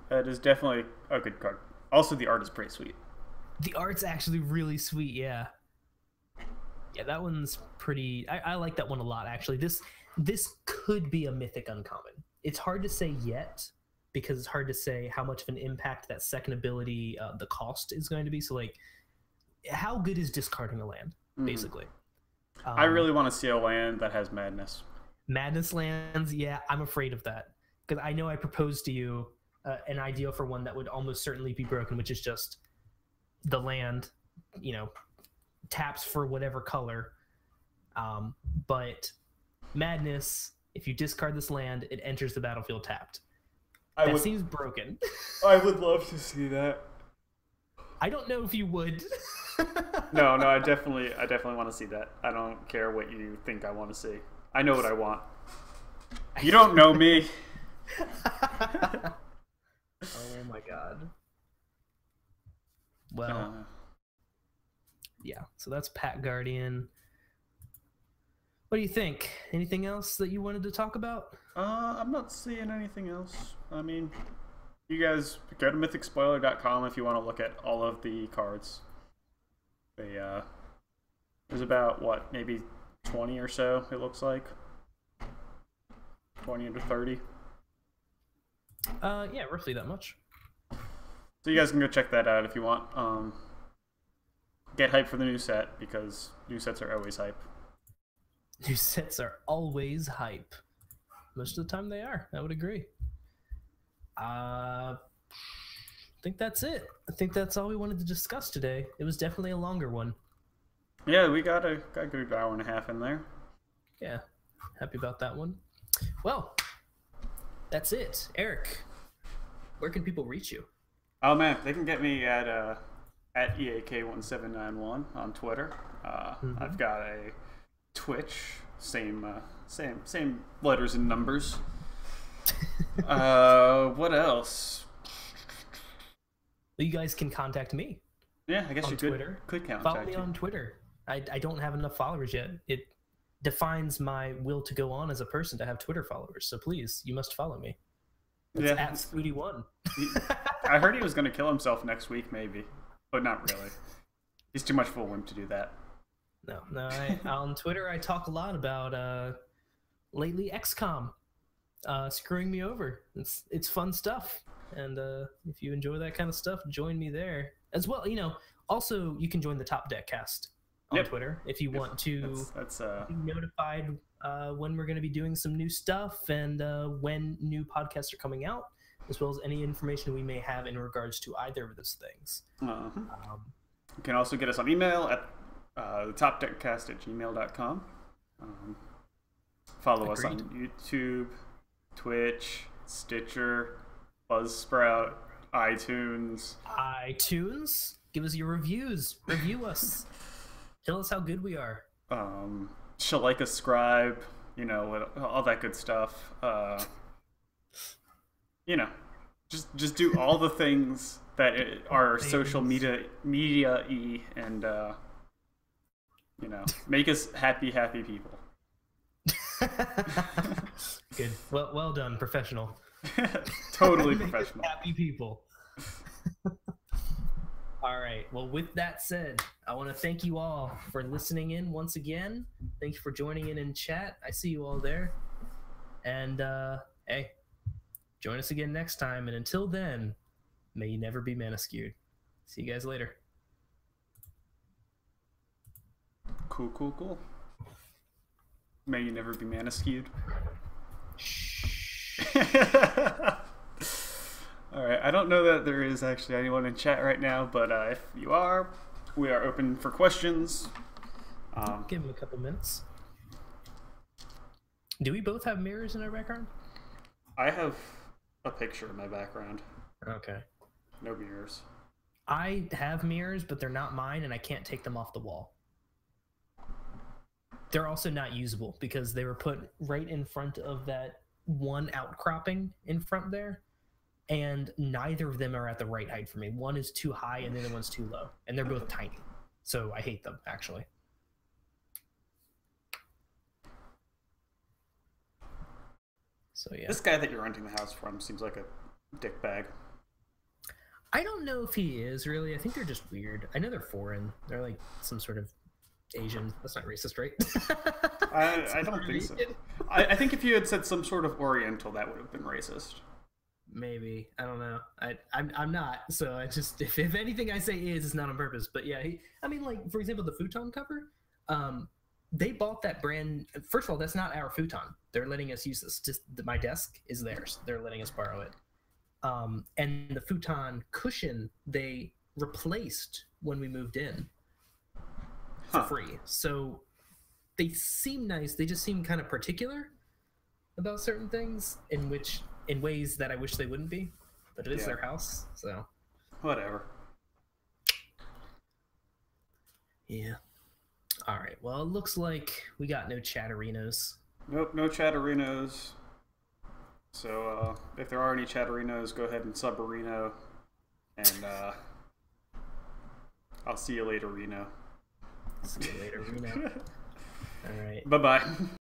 That is definitely a good card. Also, the art is pretty sweet. The art's actually really sweet, yeah. Yeah, that one's pretty... I like that one a lot, actually. This could be a mythic uncommon. It's hard to say yet, because it's hard to say how much of an impact that second ability, the cost, is going to be. So, like, how good is discarding a land, basically? I really want to see a land that has Madness. Madness lands, yeah, I'm afraid of that. Because I know I proposed to you an ideal for one that would almost certainly be broken, which is just the land, taps for whatever color. But Madness, if you discard this land, it enters the battlefield tapped. That seems broken. I would love to see that. I don't know if you would. No, I definitely want to see that. I don't care what you think I want to see. I know what I want. You don't know me. Oh my god. Well, yeah, so that's Pack Guardian. What do you think? Anything else that you wanted to talk about? I'm not seeing anything else. I mean, you guys go to mythicspoiler.com if you want to look at all of the cards. There's about, maybe 20 or so, it looks like. 20 to 30. Yeah, roughly that much. So you guys can go check that out if you want. Get hype for the new set, because new sets are always hype. New sets are always hype. Most of the time they are, I would agree. I think that's it. I think that's all we wanted to discuss today. It was definitely a longer one. Yeah, we got a good hour and a half in there. Yeah, happy about that one. Well, that's it. Eric, where can people reach you? Oh man, they can get me at EAK1791 on Twitter. I've got a Twitch, same letters and numbers. What else? Well, you guys can contact me. Yeah, I guess on you Twitter. could contact Follow me you. on Twitter. I don't have enough followers yet. It defines my will to go on as a person to have Twitter followers. So please, you must follow me. It's Yeah. at Foodie1. I heard he was going to kill himself next week, maybe, but not really. He's too much of a wimp to do that. No. On Twitter, I talk a lot about lately XCOM screwing me over. It's fun stuff, and if you enjoy that kind of stuff, join me there as well. Also you can join the Top Deck Cast on Twitter if you want to be notified when we're going to be doing some new stuff and when new podcasts are coming out, as well as any information we may have in regards to either of those things. You can also get us on email at thetopdeckcast@gmail.com. Follow us on YouTube, Twitch, Stitcher, Buzzsprout, iTunes. Give us your reviews. Review us. Tell us how good we are. Like, subscribe, all that good stuff. Just do all the things that are social media-y, and make us happy people. Good. Well done, professional. Totally professional. Happy people. All right. Well, with that said, I want to thank you all for listening in once again. Thank you for joining in chat. I see you all there. And hey, join us again next time. And until then, may you never be maniskewed. See you guys later. Cool. May you never be maniskewed. All right, I don't know that there is actually anyone in chat right now, but if you are, we are open for questions. Give him a couple minutes. Do we both have mirrors in our background? I have a picture in my background. Okay. No mirrors. I have mirrors, but they're not mine, and I can't take them off the wall. They're also not usable because they were put right in front of that one outcropping in front there, and neither of them are at the right height for me. One is too high and the other one's too low, and they're both tiny. So I hate them, actually. So yeah. This guy that you're renting the house from seems like a dickbag. I don't know if he is, really. I think they're just weird. I know they're foreign. They're like some sort of Asian. That's not racist, right? I don't think so. I think if you had said some sort of Oriental, that would have been racist. Maybe. I don't know. I'm not. So I just, if anything I say is, it's not on purpose. But yeah, like, for example, the futon cover, they bought that brand. First of all, that's not our futon. They're letting us use this. Just my desk is theirs. They're letting us borrow it. And the futon cushion they replaced when we moved in for free. So they seem nice. They just seem kind of particular about certain things in ways that I wish they wouldn't be. But it is their house, so whatever. Yeah. All right. Well, it looks like we got no chatterinos. Nope, no chatterinos. So if there are any chatterinos, go ahead and sub a Reno, and I'll see you later, Reno. See you later, Reno. All right. Bye-bye.